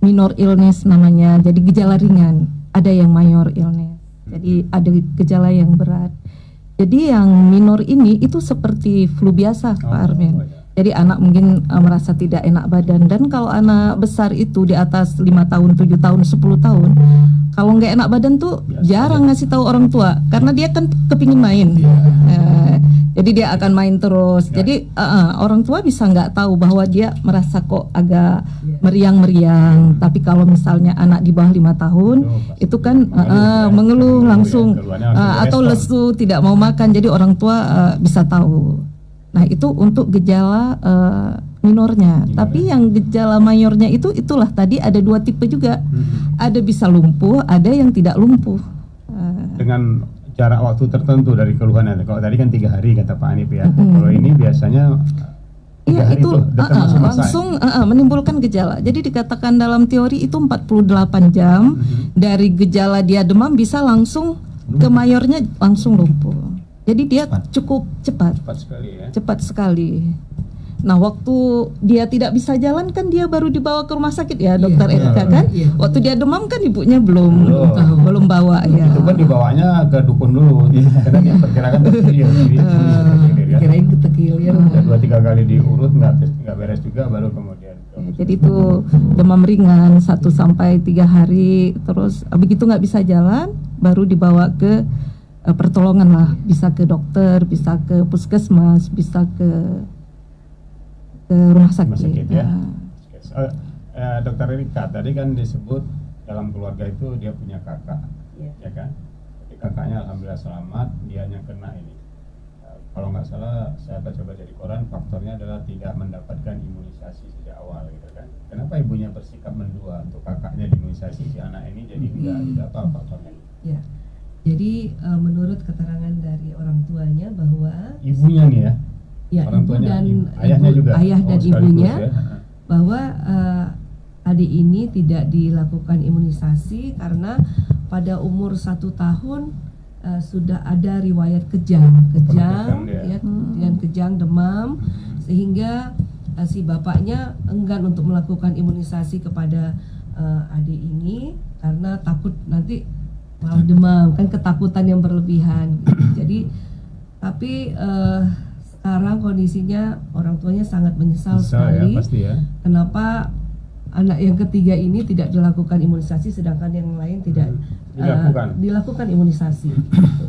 D: minor illness namanya, jadi gejala ringan. Ada yang mayor illness, jadi ada gejala yang berat. Jadi yang minor ini itu seperti flu biasa Pak Armin. Jadi anak mungkin merasa tidak enak badan, dan kalau anak besar itu di atas 5 tahun, 7 tahun, 10 tahun, kalau nggak enak badan tuh jarang ngasih tahu orang tua karena dia kan kepingin main. Jadi dia akan main terus. Jadi orang tua bisa nggak tahu bahwa dia merasa kok agak meriang-meriang. Tapi kalau misalnya anak di bawah 5 tahun itu kan mengeluh langsung atau lesu, tidak mau makan. Jadi orang tua bisa tahu. Nah itu untuk gejala minornya. Tapi yang gejala mayornya itulah tadi ada 2 tipe juga. Ada bisa lumpuh, ada yang tidak lumpuh.
A: Dengan jarak waktu tertentu dari keluhannya. Kalau tadi kan 3 hari kata Pak Anip ya. Kalau ini biasanya
D: iya itu langsung menimbulkan gejala. Jadi dikatakan dalam teori itu 48 jam dari gejala dia demam bisa langsung ke mayornya langsung lumpuh. Jadi dia cukup cepat.
A: Cepat sekali ya.
D: Cepat sekali. Nah, waktu dia tidak bisa jalan kan dia baru dibawa ke rumah sakit ya, Dokter Erika kan? Waktu dia demam kan ibunya belum bawa ya.
A: Itu kan dibawanya ke dukun dulu. Karena dia perkirakan terkilir.
C: Kirain ketekilir.
A: 2-3 kali diurut nggak beres juga, baru kemudian.
D: Jadi itu demam ringan 1 sampai 3 hari, terus begitu nggak bisa jalan, baru dibawa ke pertolongan lah, bisa ke dokter, bisa ke puskesmas, bisa ke rumah sakit
A: ya. Dokter Erika tadi kan disebut dalam keluarga itu dia punya kakak, ya kan? Jadi kakaknya alhamdulillah selamat, dianya kena ini. Kalau nggak salah saya baca di koran, faktornya adalah tidak mendapatkan imunisasi sejak awal gitu kan. Kenapa ibunya bersikap mendua untuk kakaknya diimunisasi, si anak ini jadi tidak apa faktornya?
C: Ya. Jadi menurut keterangan dari orang tuanya bahwa
A: ibunya nih ya.
C: Ya,
A: orang
C: ibu
A: tuanya,
C: dan
A: ayahnya juga.
C: Ayah dan ibunya
A: ya.
C: Bahwa adik ini tidak dilakukan imunisasi karena pada umur 1 tahun sudah ada riwayat kejang ya, kemudian kejang, demam, sehingga si bapaknya enggan untuk melakukan imunisasi kepada adik ini karena takut nanti malah demam, kan ketakutan yang berlebihan gitu. Jadi tapi sekarang kondisinya orang tuanya sangat menyesal sekali
A: ya, pasti ya.
C: Kenapa anak yang ketiga ini tidak dilakukan imunisasi sedangkan yang lain tidak dilakukan imunisasi gitu.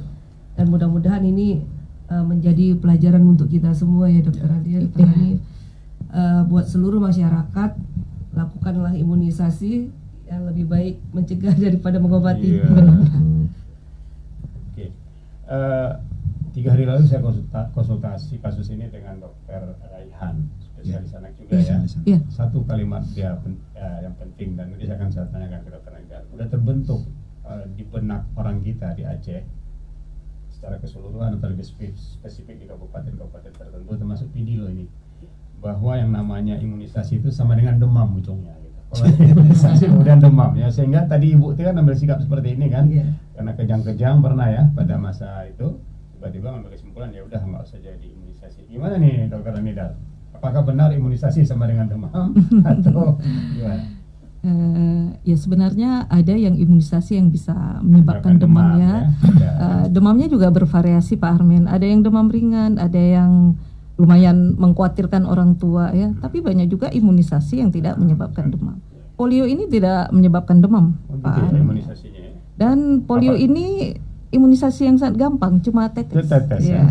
C: Dan mudah-mudahan ini menjadi pelajaran untuk kita semua ya Dokter Adia, buat seluruh masyarakat lakukanlah imunisasi, yang lebih baik mencegah daripada mengobati.
A: Iya.
C: Benar.
A: Oke. 3 hari lalu saya konsultasi kasus ini dengan Dokter Raihan, spesialis anak juga ya.
D: Iya.
A: Satu kalimat dia yang penting, dan nanti saya tanyakan ke Dokter Raihan. Udah terbentuk di benak orang kita di Aceh secara keseluruhan atau lebih spesifik di kabupaten-kabupaten tertentu termasuk Pidi loh ini, bahwa yang namanya imunisasi itu sama dengan demam ujungnya gitu. Kalau imunisasi kemudian demam ya, sehingga tadi Ibu itu kan ambil sikap seperti ini kan,
C: Iya.
A: karena kejang-kejang pernah ya pada masa itu, tiba-tiba ambil kesimpulan ya udah nggak usah jadi imunisasi. Gimana nih Dokter Anidal? Apakah benar imunisasi sama dengan demam atau gimana?
D: Ya sebenarnya ada yang imunisasi yang bisa menyebabkan demam ya. Demamnya juga bervariasi Pak Armin. Ada yang demam ringan, ada yang lumayan mengkhawatirkan orang tua ya. Tapi banyak juga imunisasi yang tidak menyebabkan demam. Polio ini tidak menyebabkan demam Pak Armin.
A: Imunisasinya ya.
D: Dan polio ini imunisasi yang sangat gampang, cuma tetes.
A: Tetes
D: Ya.
A: ya.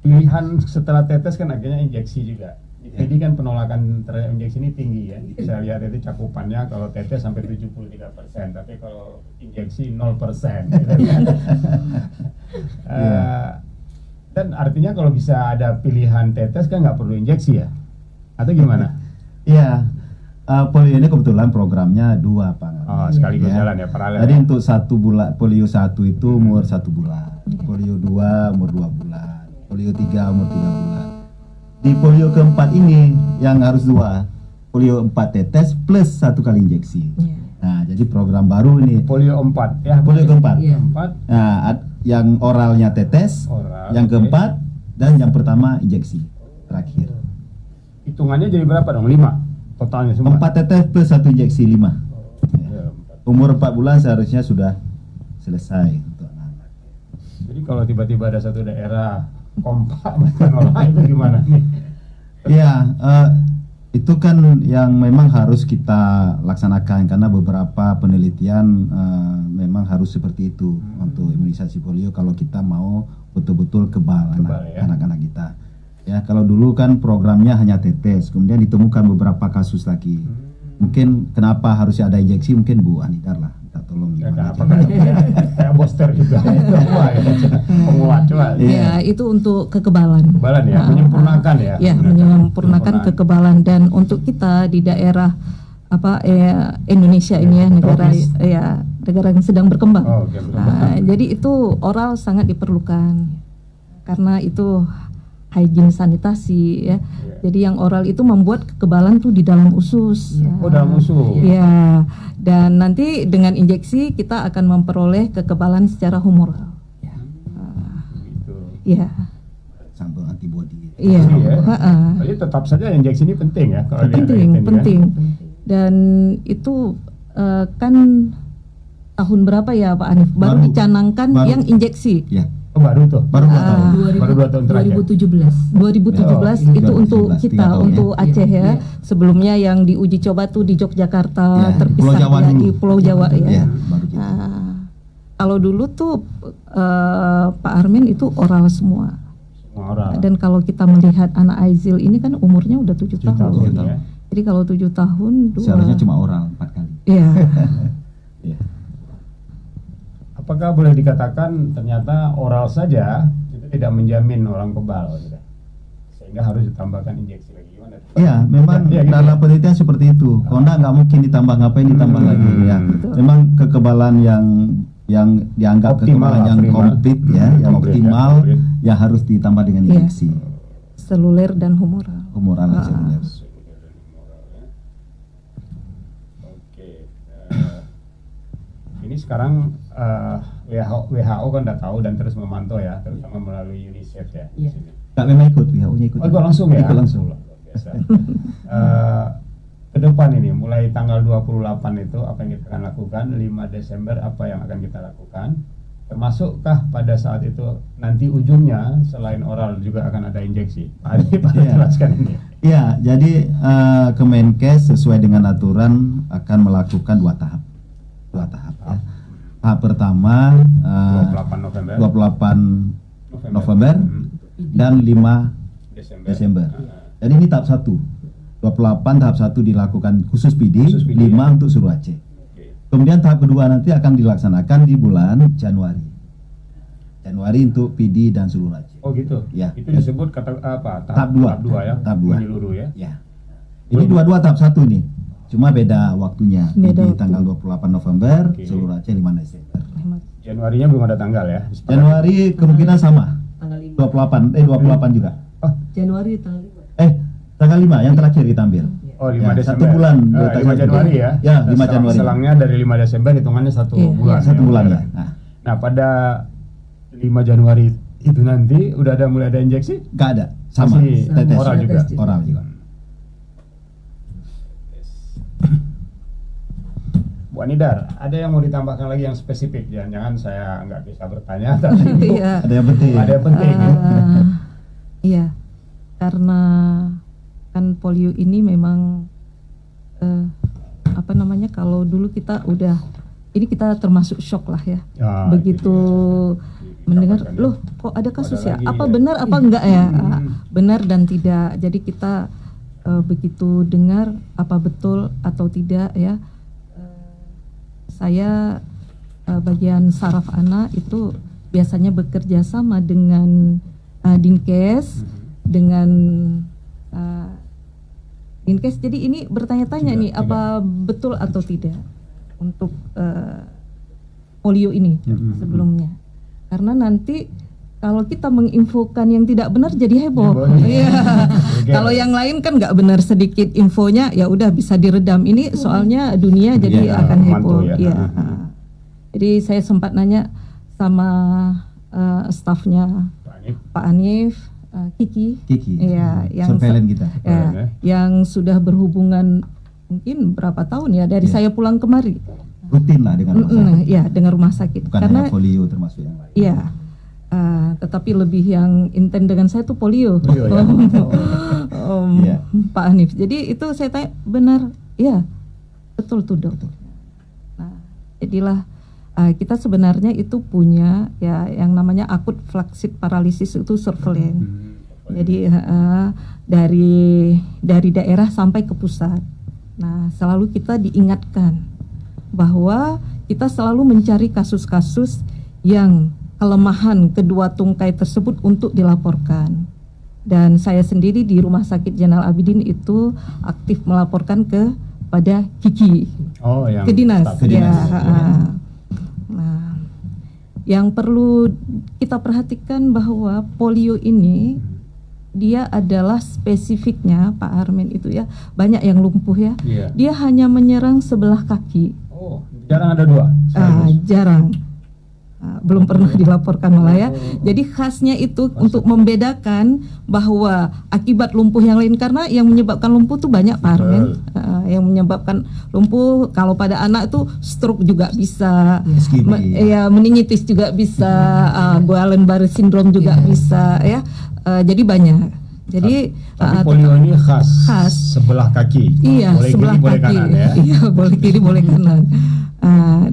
A: Pilihan setelah tetes kan akhirnya injeksi juga. Jadi kan penolakan terhadap injeksi ini tinggi ya. Saya lihat itu cakupannya kalau tetes sampai 73%, tapi kalau injeksi 0%. Gitu kan. Dan artinya kalau bisa ada pilihan tetes kan nggak perlu injeksi ya? Atau gimana?
B: Iya, polio ini kebetulan programnya 2 Pak.
A: Oh, sekaligus jalan ya, paralel.
B: Jadi
A: ya?
B: untuk 1 bulan, polio 1 itu umur 1 bulan, polio 2 umur 2 bulan, polio 3 umur 3 bulan. Di polio keempat ini yang harus 2, polio 4 tetes plus 1 kali injeksi. Nah, jadi program baru ini.
A: Polio 4 ya.
B: Polio keempat.
C: Iya.
A: 4
B: Nah, yang oralnya tetes,
A: oral.
B: yang
A: Oke.
B: keempat, dan yang pertama injeksi terakhir.
A: Hitungannya jadi berapa dong? 5 totalnya semua.
B: 4 tetes plus 1 injeksi 5.
A: Ya, 4.
B: Umur 4 bulan seharusnya sudah selesai untuk anak-anak.
A: Jadi kalau tiba-tiba ada satu daerah kompak menolak itu gimana nih?
B: Ya, itu kan yang memang harus kita laksanakan karena beberapa penelitian memang harus seperti itu untuk imunisasi polio kalau kita mau betul-betul kebal
A: ya.
B: anak-anak kita. Ya, kalau dulu kan programnya hanya tetes, kemudian ditemukan beberapa kasus lagi. Mungkin kenapa harus ada injeksi, mungkin Bu Anidar lah, minta tolong
A: Ya,
B: gimana
A: kenapa
B: caranya.
A: kayak booster juga itu apa ya? Penguat coba.
B: Iya.
D: Ya, itu untuk kekebalan.
A: Kekebalan ya,
D: Ah,
A: menyempurnakan ya.
D: Ya, menyempurnakan kekebalan. Dan untuk kita di daerah Indonesia ini ya, negara yang sedang berkembang.
A: Oh, oke, berkembang.
D: Jadi itu oral sangat diperlukan karena itu hygiene sanitasi ya. Jadi yang oral itu membuat kekebalan tuh di dalam usus. Ya.
A: Oh, dalam usus.
D: Ya, dan nanti dengan injeksi kita akan memperoleh kekebalan secara humoral.
A: Gitu.
D: Ya,
B: Sampel antibody.
D: iya.
A: Iya.
D: Ha-ha.
A: Jadi tetap saja injeksi ini penting ya kalau
D: Penting,
A: diadain, kan?
D: penting. Dan itu kan tahun berapa ya Pak Anif? Baru dicanangkan
B: baru.
D: yang injeksi.
B: Ya,
A: Oh, baru tuh.
B: baru 2 tahun.
A: Baru 2 tahun terakhir.
C: 2017.
D: 2017
B: Oh,
D: itu
B: 2017,
D: untuk
B: 3
D: kita,
B: tahun
D: untuk
C: ya.
D: Aceh
C: Iya,
D: ya.
C: iya.
D: Sebelumnya yang diuji coba tuh di Yogyakarta,
B: Ya, di
D: terpisah
B: Pulau Jawa
D: ya,
B: dulu.
D: di Pulau Jawa ya.
B: Ya, baru kita.
D: Kalau dulu tuh Pak Armin itu oral semua.
A: Semua orang.
D: Dan kalau kita melihat anak Aizil ini kan umurnya udah 7 tahun.
A: tahun, ya.
D: Jadi kalau 7 tahun
B: Seharusnya cuma oral 4 kali.
D: Iya.
B: Ya.
A: Apakah boleh dikatakan ternyata oral saja itu tidak menjamin orang kebal gitu? Sehingga harus ditambahkan injeksi lagi, gimana?
B: Iya, memang
A: Ya, gitu.
B: dalam penelitian seperti itu. Kalau enggak nggak mungkin ditambah, ngapain ditambah lagi ya. Memang kekebalan yang dianggap
A: Optimal
B: kekebalan
A: lah,
B: yang
A: prima.
B: komplit ya, yang
A: Komplit,
B: optimal
A: ya, komplit.
B: ya harus ditambah dengan
D: Iya.
B: injeksi.
D: Seluler dan humoral.
B: Humoral dan seluler.
A: Oke. Ini sekarang WHO kan udah tahu dan terus memantau ya, terutama melalui UNICEF ya. di
C: Iya.
A: sini.
B: Nggak memang ikut, WHO-nya ikut.
A: Oh, ikut langsung ya?
B: Ikut langsung.
A: Luar biasa. Ke depan ini, mulai tanggal 28 itu apa yang kita akan lakukan, 5 Desember apa yang akan kita lakukan, termasukkah pada saat itu nanti ujungnya selain oral juga akan ada injeksi? Pak Adi, Pak
B: Iya.
A: jelaskan ini.
B: Iya, jadi Kemenkes sesuai dengan aturan akan melakukan 2 tahap. 2 tahap ya. Tahap pertama
A: 28 November.
B: 28 November dan 5
A: Desember.
B: Desember. Jadi ini tahap 1. 28 tahap 1 dilakukan khusus PD,
A: Khusus PD,
B: 5
A: ya.
B: untuk seluruh Aceh.
A: Oke.
B: Kemudian tahap kedua nanti akan dilaksanakan di bulan Januari. Januari untuk PD dan seluruh Aceh.
A: Oh gitu.
B: Ya.
A: Itu disebut kata apa?
B: Tahap dua.
A: Tahap 2 ya.
B: Tahap dua.
A: Menyeluruh ya.
B: Ya. Ini dua-dua tahap 1 nih. Cuma beda waktunya.
D: Beda
B: PD
D: waktu.
B: tanggal 28 November,
A: Oke.
B: seluruh Aceh 5 Desember.
A: Januarinya belum ada tanggal ya.
B: Januari kemungkinan sama.
C: Tanggal 5.
B: 28 juga.
A: Oh,
C: Januari tanggal 5.
B: Tanggal 5 yang terakhir kita ambil.
A: oh 5
B: Ya,
A: Desember.
B: 1 bulan.
A: 5 Januari ya.
B: Ya, 5 Januari.
A: Selangnya dari 5 Desember hitungannya 1
D: Iya,
A: bulan.
B: 1 bulan ya. Nah,
A: Nah, pada 5 Januari itu nanti udah mulai ada injeksi?
B: nggak ada. Sama.
A: Masih
B: Tetes.
A: oral juga.
C: Tetes.
B: Oral juga.
A: Bu Anidar, ada yang mau ditambahkan lagi yang spesifik? Jangan-jangan saya nggak bisa bertanya, tapi
D: Iya.
B: Ada yang penting.
A: ada yang penting.
D: Iya, karena kan polio ini memang apa namanya, kalau dulu kita udah, ini kita termasuk shock lah ya.
A: Ya,
D: Begitu
A: itu
D: mendengar,
A: dikabarkan ya.
D: loh kok ada kasus
A: Ada
D: ya?
A: lagi
D: Apa
A: ya?"
D: benar apa enggak ya?
A: Hmm.
D: Benar dan tidak. Jadi kita begitu dengar apa betul atau tidak ya. Saya bagian saraf anak itu biasanya bekerja sama dengan Dinkes, dengan Dinkes. Jadi ini bertanya-tanya
A: Juga,
D: nih apa betul atau tidak untuk polio ini sebelumnya. Karena nanti kalau kita menginfokan yang tidak benar jadi heboh.
A: Heboh, ya.
D: Iya.
A: Oke.
D: Kalau yang lain kan nggak benar sedikit infonya, ya udah bisa diredam. Ini soalnya dunia jadi
A: Dunia
D: akan
A: memantau
D: heboh.
A: ya.
D: Iya. Jadi saya sempat nanya sama stafnya
A: Pak Anif.
D: Pak Hanif, Kiki. Iya, yang
B: Surveillance kita.
D: ya,
A: Keren, ya.
D: yang sudah berhubungan mungkin berapa tahun ya dari
B: Iya.
D: saya pulang kemari.
B: Rutin lah dengan rumah sakit.
D: Ya, dengan rumah sakit.
B: Bukan
D: Karena
B: hanya polio termasuk yang lain.
D: iya, tetapi lebih yang intent dengan saya tuh polio.
A: Polio, ya.
B: Iya.
D: Pak Hanif. Jadi itu saya tanya benar, iya betul tuh dok. Nah, jadilah kita sebenarnya itu punya ya yang namanya akut flaccid paralysis itu surveillance. Jadi dari daerah sampai ke pusat. Nah, selalu kita diingatkan bahwa kita selalu mencari kasus-kasus yang kelemahan kedua tungkai tersebut untuk dilaporkan. Dan saya sendiri di Rumah Sakit Zainal Abidin itu aktif melaporkan kepada Kiki,
A: Oh, yang
D: ke dinas.
A: staf.
B: Ke dinas.
D: Ya, nah, yang perlu kita perhatikan bahwa polio ini dia adalah spesifiknya Pak Armin itu ya, banyak yang lumpuh ya.
A: Iya.
D: Dia hanya menyerang sebelah kaki.
A: Oh, jarang ada 2.
D: Jarang. Belum pernah dilaporkan malah ya. Jadi khasnya itu untuk membedakan bahwa akibat lumpuh yang lain, karena yang menyebabkan lumpuh tuh banyak Pak Armin. Yang menyebabkan lumpuh kalau pada anak tuh stroke juga bisa,
B: Ischemia.
D: ya meningitis juga bisa, Guillain-Barré syndrome juga bisa ya. Jadi banyak. Jadi
A: Tapi polio ini khas sebelah kaki.
D: iya,
A: Boleh
D: sebelah
A: kiri, boleh
D: kaki.
A: kanan ya.
D: Iya, boleh kiri, boleh kanan.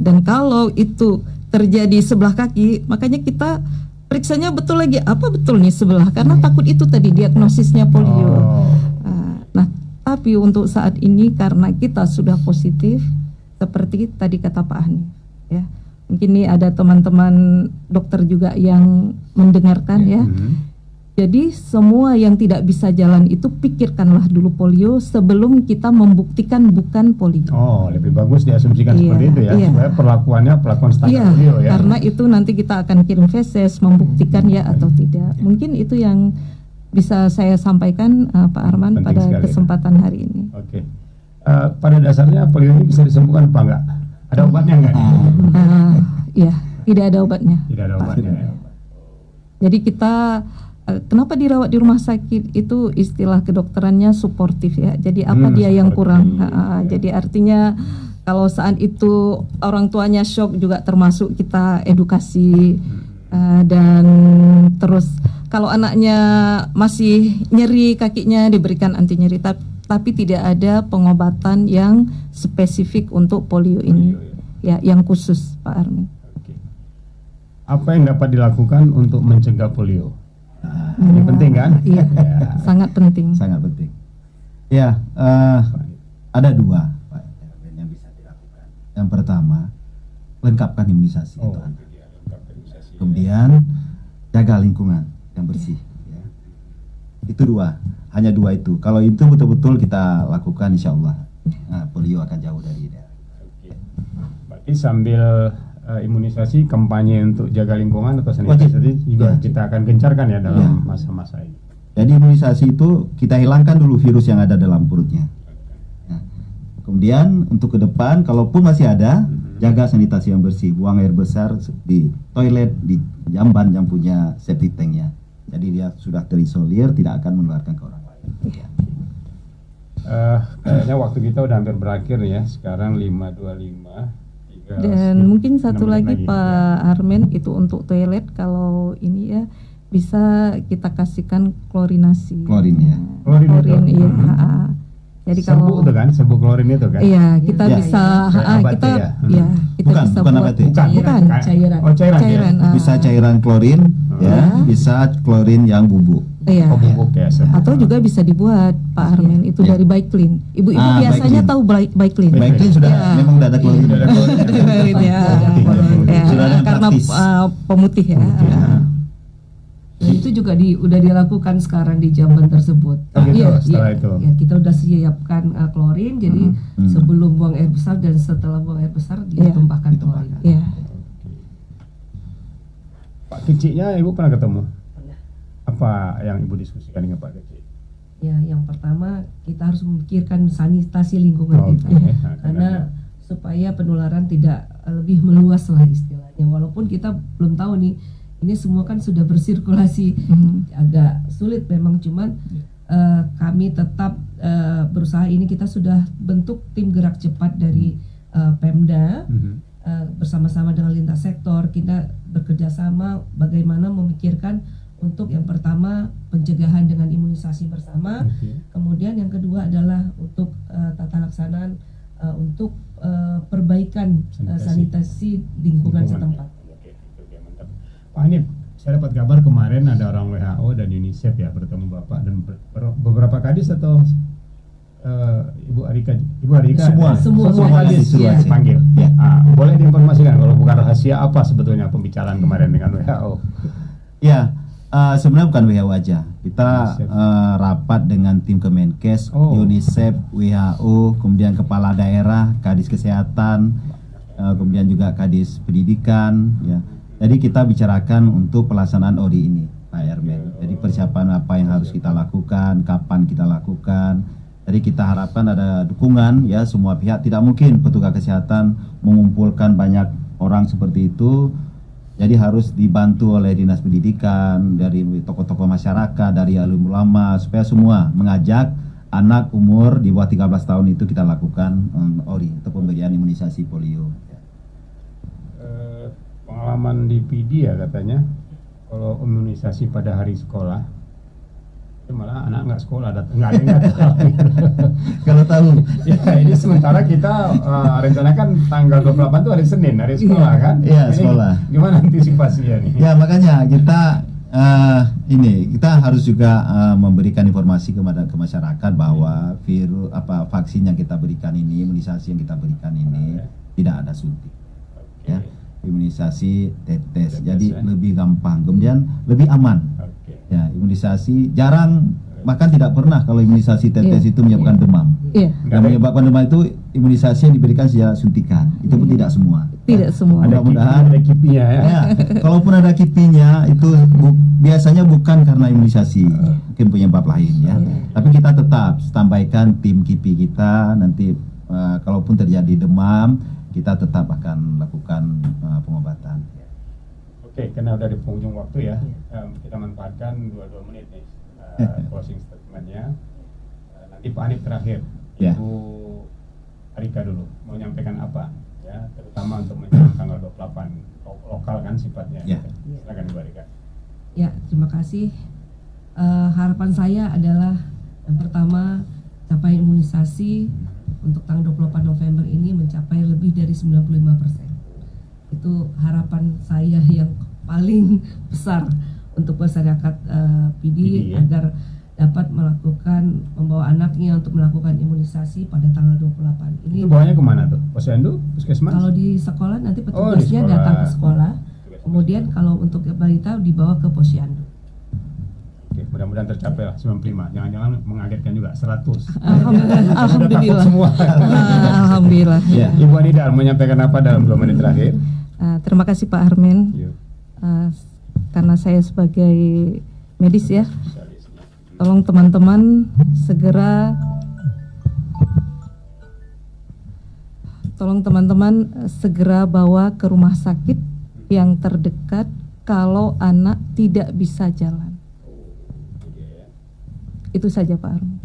D: Dan kalau itu terjadi sebelah kaki, makanya kita periksanya betul lagi apa betul nih sebelah, karena takut itu tadi diagnosisnya polio.
A: Oh.
D: Nah, tapi untuk saat ini karena kita sudah positif, seperti tadi kata Pak Hanif, ya. Mungkin nih ada teman-teman dokter juga yang mendengarkan ya. Jadi semua yang tidak bisa jalan itu pikirkanlah dulu polio sebelum kita membuktikan bukan polio.
A: Oh, lebih bagus diasumsikan
D: Iya,
A: seperti itu ya,
D: iya.
A: supaya perlakuannya perlakuan standar
D: Iya,
A: polio ya.
D: karena itu nanti kita akan kirim feses membuktikan ya atau tidak. Mungkin itu yang bisa saya sampaikan Pak Arman
A: Penting
D: pada
A: sekali,
D: kesempatan hari ini.
A: Oke. Pada dasarnya polio ini bisa disembuhkan apa enggak? Ada obatnya enggak?
D: Iya, tidak ada obatnya.
A: Tidak ada obatnya. Ya.
D: Jadi kita kenapa dirawat di rumah sakit itu istilah kedokterannya suportif ya. Jadi apa dia yang kurang? Jadi artinya kalau saat itu orang tuanya shock juga termasuk kita edukasi dan terus kalau anaknya masih nyeri kakinya diberikan anti nyeri, tapi tidak ada pengobatan yang spesifik untuk polio ini ya, yang khusus Pak Armin.
A: Oke. Apa yang dapat dilakukan untuk mencegah polio? Ini penting kan?
D: Iya, sangat penting.
B: Sangat penting. Ya, ada dua Pak Erwin yang bisa dilakukan. Yang pertama, lengkapkan imunisasi
A: Oh,
B: untuk anak.
A: itu dia, lengkap imunisasi.
B: Kemudian jaga lingkungan yang bersih. Ya. Itu dua, hanya dua itu. Kalau itu betul-betul kita lakukan, insya Allah polio akan jauh dari daerah.
A: Oke. Berarti sambil imunisasi, kampanye untuk jaga lingkungan atau
B: Wajib.
A: sanitasi juga
B: Ya.
A: kita akan gencarkan ya dalam
B: Ya.
A: masa-masa ini.
B: Jadi imunisasi itu kita hilangkan dulu virus yang ada dalam perutnya. Nah, kemudian untuk ke depan, kalaupun masih ada, jaga sanitasi yang bersih, buang air besar di toilet, di jamban yang punya septic tanknya. Jadi dia sudah terisolir, tidak akan menularkan ke orang lain. Ya.
A: Kayaknya waktu kita udah hampir berakhir nih ya. Sekarang 5:25.
D: Dan mungkin satu
A: 6 menit
D: lagi Pak Armen, itu untuk toilet, kalau ini ya bisa kita kasihkan klorinasi.
B: Klorin ya.
A: Klorin itu?
D: iya. Jadi
A: Serbuk
D: kalau
A: itu kan, serbuk klorin itu kan?
D: iya kita
B: Ya.
D: bisa
A: Kayak abate
D: kita
A: ya?
D: ya kita
B: Bukan,
D: bisa
B: bukan
D: buat
B: abate.
A: Bukan,
D: bukan.
C: Cairan.
A: Oh, cairan.
D: Cairan,
A: Ya?
B: Bisa cairan klorin, ya, bisa klorin yang bubuk.
D: Iya.
A: Oh, bubuk ya. serbuk.
D: Atau juga bisa dibuat Pak Armen itu
B: Ya.
D: dari Baiklin. Ibu-ibu
B: Ah,
D: biasanya
B: Baiklin.
D: tahu Baiklin.
B: Baiklin sudah
D: Ya.
B: memang udah ada klorin.
A: Udah ada klorin.
D: Baiklin ya. Ya,
B: Sudah ada yang
D: karena
B: praktis.
D: pemutih ya.
C: Dan itu juga udah dilakukan sekarang di jamban tersebut.
A: Oh, gitu,
C: Iya,
A: setelah
C: iya.
A: itu.
C: Ya, kita udah siapkan klorin, jadi sebelum buang air besar dan setelah buang air besar ditumpahkan klorin.
D: Iya.
A: Pak Keciknya Ibu pernah ketemu? Apa yang Ibu diskusikan dengan Pak Kecik?
C: Ya, yang pertama kita harus memikirkan sanitasi lingkungan
A: Oke.
C: kita,
A: Nah,
C: karena supaya penularan tidak lebih meluas lah istilahnya. Walaupun kita belum tahu nih, ini semua kan sudah bersirkulasi, agak sulit memang, cuman kami tetap berusaha. Ini kita sudah bentuk tim gerak cepat dari Pemda. Bersama-sama dengan lintas sektor kita bekerja sama bagaimana memikirkan untuk yang pertama pencegahan dengan imunisasi bersama, kemudian yang kedua adalah untuk tata laksanaan untuk perbaikan sanitasi lingkungan setempat.
A: Oke, mantap. Pak Hanif, saya dapat kabar kemarin ada orang WHO dan UNICEF ya bertemu Bapak dan beberapa kadis atau Ibu Arika
C: Semua
A: kadis
C: kadis, ya.
A: dipanggil. Boleh diinformasikan kalau bukan rahasia apa sebetulnya pembicaraan kemarin dengan WHO?
B: Ya, sebenarnya bukan WHO aja. Kita
A: UNICEF.
B: rapat dengan tim Kemenkes,
A: Oh.
B: UNICEF, WHO, kemudian kepala daerah, kadis kesehatan, kemudian juga kadis pendidikan. Ya. Jadi kita bicarakan untuk pelaksanaan ODI ini, Pak Ermen. Jadi persiapan apa yang harus kita lakukan, kapan kita lakukan. Jadi kita harapkan ada dukungan ya semua pihak. Tidak mungkin petugas kesehatan mengumpulkan banyak orang seperti itu. Jadi harus dibantu oleh dinas pendidikan, dari tokoh-tokoh masyarakat, dari alim ulama, supaya semua mengajak anak umur di bawah 13 tahun itu kita lakukan ORI atau pemberian imunisasi polio.
A: Pengalaman di PD ya katanya kalau imunisasi pada hari sekolah itu malah anak nggak sekolah, nggak ada yang datang.
B: Kalau tahu
A: Ya, ini sementara kita rencanakan tanggal 28 itu hari Senin, hari sekolah kan?
B: Iya,
A: Ini
B: sekolah.
A: Gimana antisipasinya nih?
B: ya makanya kita kita harus juga memberikan informasi ke masyarakat bahwa vaksin yang kita berikan ini, imunisasi yang kita berikan ini tidak ada suntik. Ya, imunisasi tetes, jadi
A: ya.
B: lebih gampang, kemudian lebih aman.
A: Oke.
B: Ya, imunisasi jarang, bahkan tidak pernah kalau imunisasi tetes itu menyebabkan demam.
D: Iya.
B: Yang menyebabkan demam itu imunisasi yang diberikan secara suntikan, itu pun tidak semua.
D: Tidak semua.
A: Ada
B: Mudah-mudahan
A: ada kipinya ya.
B: Ya, kalaupun ada kipinya itu biasanya bukan karena imunisasi, mungkin penyebab lain ya. Tapi kita tetap sampaikan tim kipi kita nanti kalaupun terjadi demam kita tetap akan lakukan pengobatan.
A: Oke, karena udah di penghujung waktu ya, kita manfaatkan 2 menit nih closing statementnya. Nanti Pak Hanif terakhir,
B: Ya.
A: Ibu Arika dulu mau nyampaikan apa? Ya, terutama untuk menjelang tanggal 28 lokal kan sifatnya.
B: Ya.
A: Silakan Ibu Arika.
C: Ya, terima kasih. Harapan saya adalah yang pertama capaian imunisasi untuk tanggal 28 November ini mencapai lebih dari 95%. Itu harapan saya yang paling besar untuk masyarakat PD
A: PD, ya.
C: agar dapat membawa anaknya untuk melakukan imunisasi pada tanggal 28. Ini
A: Itu bawanya kemana tuh? Posyandu, puskesmas?
C: kalau di sekolah nanti
A: di
C: petugasnya
A: sekolah.
C: datang ke sekolah. Kemudian kalau untuk balita dibawa ke posyandu.
A: Oke, mudah-mudahan tercapai lah 95. Jangan-jangan mengagetkan juga 100.
D: Alhamdulillah.
A: Semua.
D: Alhamdulillah.
B: Ya.
A: Ibu Anida menyampaikan apa dalam 2 menit terakhir?
D: Terima kasih Pak Armen.
A: Yuk.
D: Karena saya sebagai medis ya, tolong teman-teman segera bawa ke rumah sakit yang terdekat kalau anak tidak bisa jalan. Itu saja Pak Armen.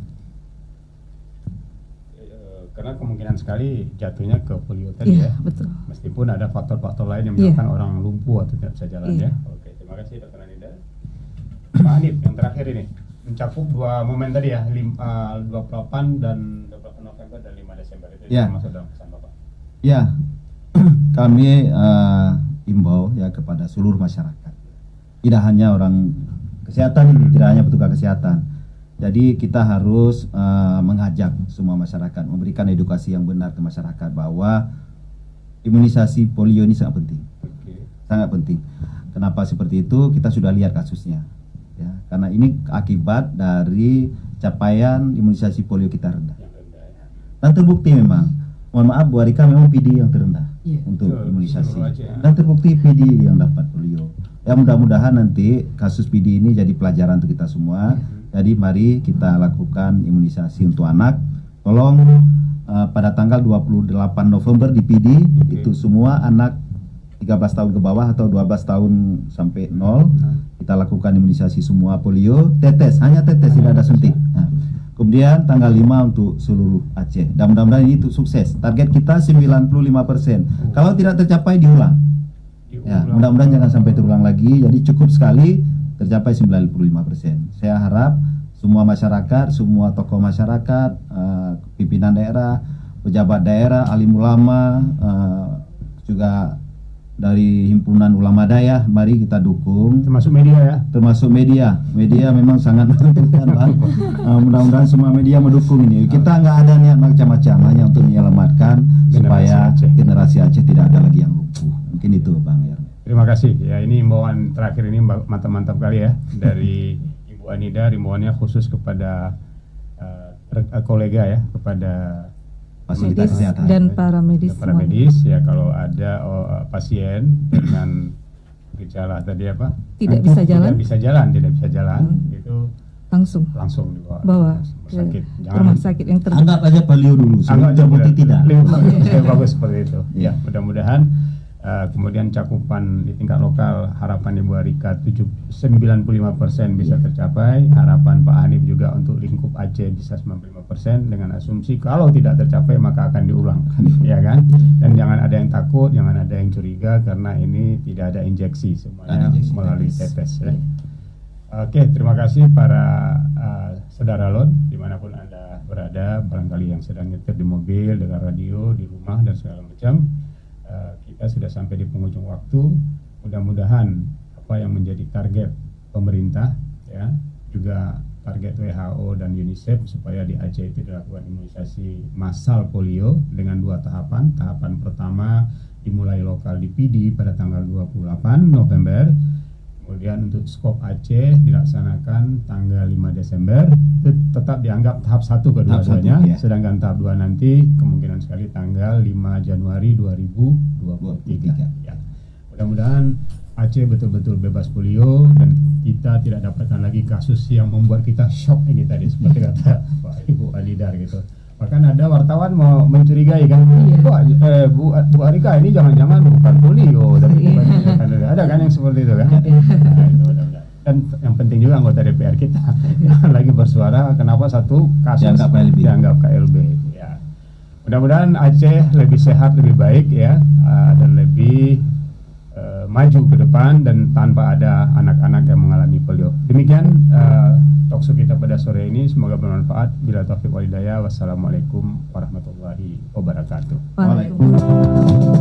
A: Karena kemungkinan sekali jatuhnya ke polio tadi
D: Iya,
A: ya.
D: betul.
A: Meskipun ada faktor-faktor lain yang
D: Iya.
A: menyebabkan orang lumpuh atau tidak bisa jalan
D: Iya.
A: ya. Oke, terima kasih Dr. Anida. Pak Anip yang terakhir ini mencakup 2 momen tadi ya, 28 dan 28 November dan 5 Desember itu
B: Ya.
A: masuk dalam pesan Bapak.
B: Ya, kami imbau ya kepada seluruh masyarakat. Tidak hanya orang kesehatan ini, tidak hanya petugas kesehatan. Jadi kita harus mengajak semua masyarakat, memberikan edukasi yang benar ke masyarakat bahwa imunisasi polio ini sangat penting,
A: Oke.
B: sangat penting. Kenapa seperti itu? Kita sudah lihat kasusnya, ya. Karena ini akibat dari capaian imunisasi polio kita rendah.
A: Yang rendah ya.
B: Dan terbukti memang, mohon maaf Bu Arika, memang PD yang terendah
C: Iya.
B: untuk
A: Betul,
B: imunisasi.
A: seluruh Aceh, ya.
B: Dan terbukti PD yang dapat polio. Ya mudah-mudahan nanti kasus PD ini jadi pelajaran untuk kita semua. Jadi mari kita lakukan imunisasi untuk anak. Tolong pada tanggal 28 November di PD itu semua anak 13 tahun ke bawah atau 12 tahun sampai 0 kita lakukan imunisasi semua polio, tetes, hanya tetes, tidak ada suntik. Nah, kemudian tanggal 5 untuk seluruh Aceh. Dan mudah-mudahan ini untuk sukses. Target kita 95%. Kalau tidak tercapai diulang. Ya, mudah-mudahan jangan sampai terulang lagi. Jadi cukup sekali tercapai 95%. Saya harap semua masyarakat, semua tokoh masyarakat, pimpinan daerah, pejabat daerah, alim ulama, juga dari himpunan ulama daya, mari kita dukung.
A: Termasuk media ya.
B: Termasuk media memang sangat menentukan Pak. Mudah-mudahan semua media mendukung ini. Kita nggak ada niat macam-macam, hanya untuk menyelamatkan supaya generasi Aceh tidak ada lagi yang lumpuh. Mungkin itu Bang Yarni.
A: Terima kasih. Ya, ini imbauan terakhir ini mantap-mantap kali ya dari Ibu Anida, imbauannya khusus kepada kolega ya, kepada
B: Fasilitas
D: Medis
B: kesehatan
D: dan para medis.
A: para medis ya, kalau ada pasien dengan gejala tadi apa?
D: Tidak bisa jalan.
A: Tidak bisa jalan, itu langsung dibawa
D: Bawa
A: ke
D: ke
A: sakit.
D: rumah sakit yang terdekat.
B: Anggap aja polio dulu,
A: Anggap
B: terbukti tidak.
A: Bagus seperti itu.
B: Ya.
A: Ya, mudah-mudahan kemudian cakupan di tingkat lokal harapan Ibu Arika 95% bisa tercapai. Harapan Pak Hanif juga untuk lingkup Aceh bisa 95%, dengan asumsi kalau tidak tercapai maka akan diulang. Ya kan? Dan jangan ada yang takut, jangan ada yang curiga karena ini tidak ada injeksi, semuanya melalui tetes ya. Oke, terima kasih para saudara Lon dimanapun Anda berada, barangkali yang sedang nyetir di mobil, dengar radio, di rumah dan segala macam. Kita sudah sampai di penghujung waktu. Mudah-mudahan apa yang menjadi target pemerintah ya, juga target WHO dan UNICEF supaya di Aceh itu dilakukan imunisasi massal polio dengan 2 tahapan. Tahapan pertama dimulai lokal di PD pada tanggal 28 November. Kemudian untuk skop Aceh dilaksanakan tanggal 5 Desember. Itu tetap dianggap tahap 1 kedua-duanya.
B: Ya.
A: Sedangkan tahap 2 nanti kemungkinan sekali tanggal 5 Januari 2023. Ya. Mudah-mudahan Aceh betul-betul bebas polio dan kita tidak dapatkan lagi kasus yang membuat kita shock ini tadi seperti kata Pak Ibu Alidar gitu. Bahkan ada wartawan mau mencurigai kan, Bu Arika ini jangan-jangan bukan polio, tapi ada kan yang seperti itu kan. Nah, itu mudah-mudahan. Dan yang penting juga anggota DPR kita yang lagi bersuara kenapa satu kasus dianggap KLB. Ya. Mudah-mudahan Aceh lebih sehat, lebih baik ya, dan lebih maju ke depan dan tanpa ada anak-anak yang mengalami polio. Demikian talkshow kita pada sore ini, semoga bermanfaat. Bila taufiq wal hidayah, wassalamualaikum warahmatullahi wabarakatuh.
D: Waalaikumsalam.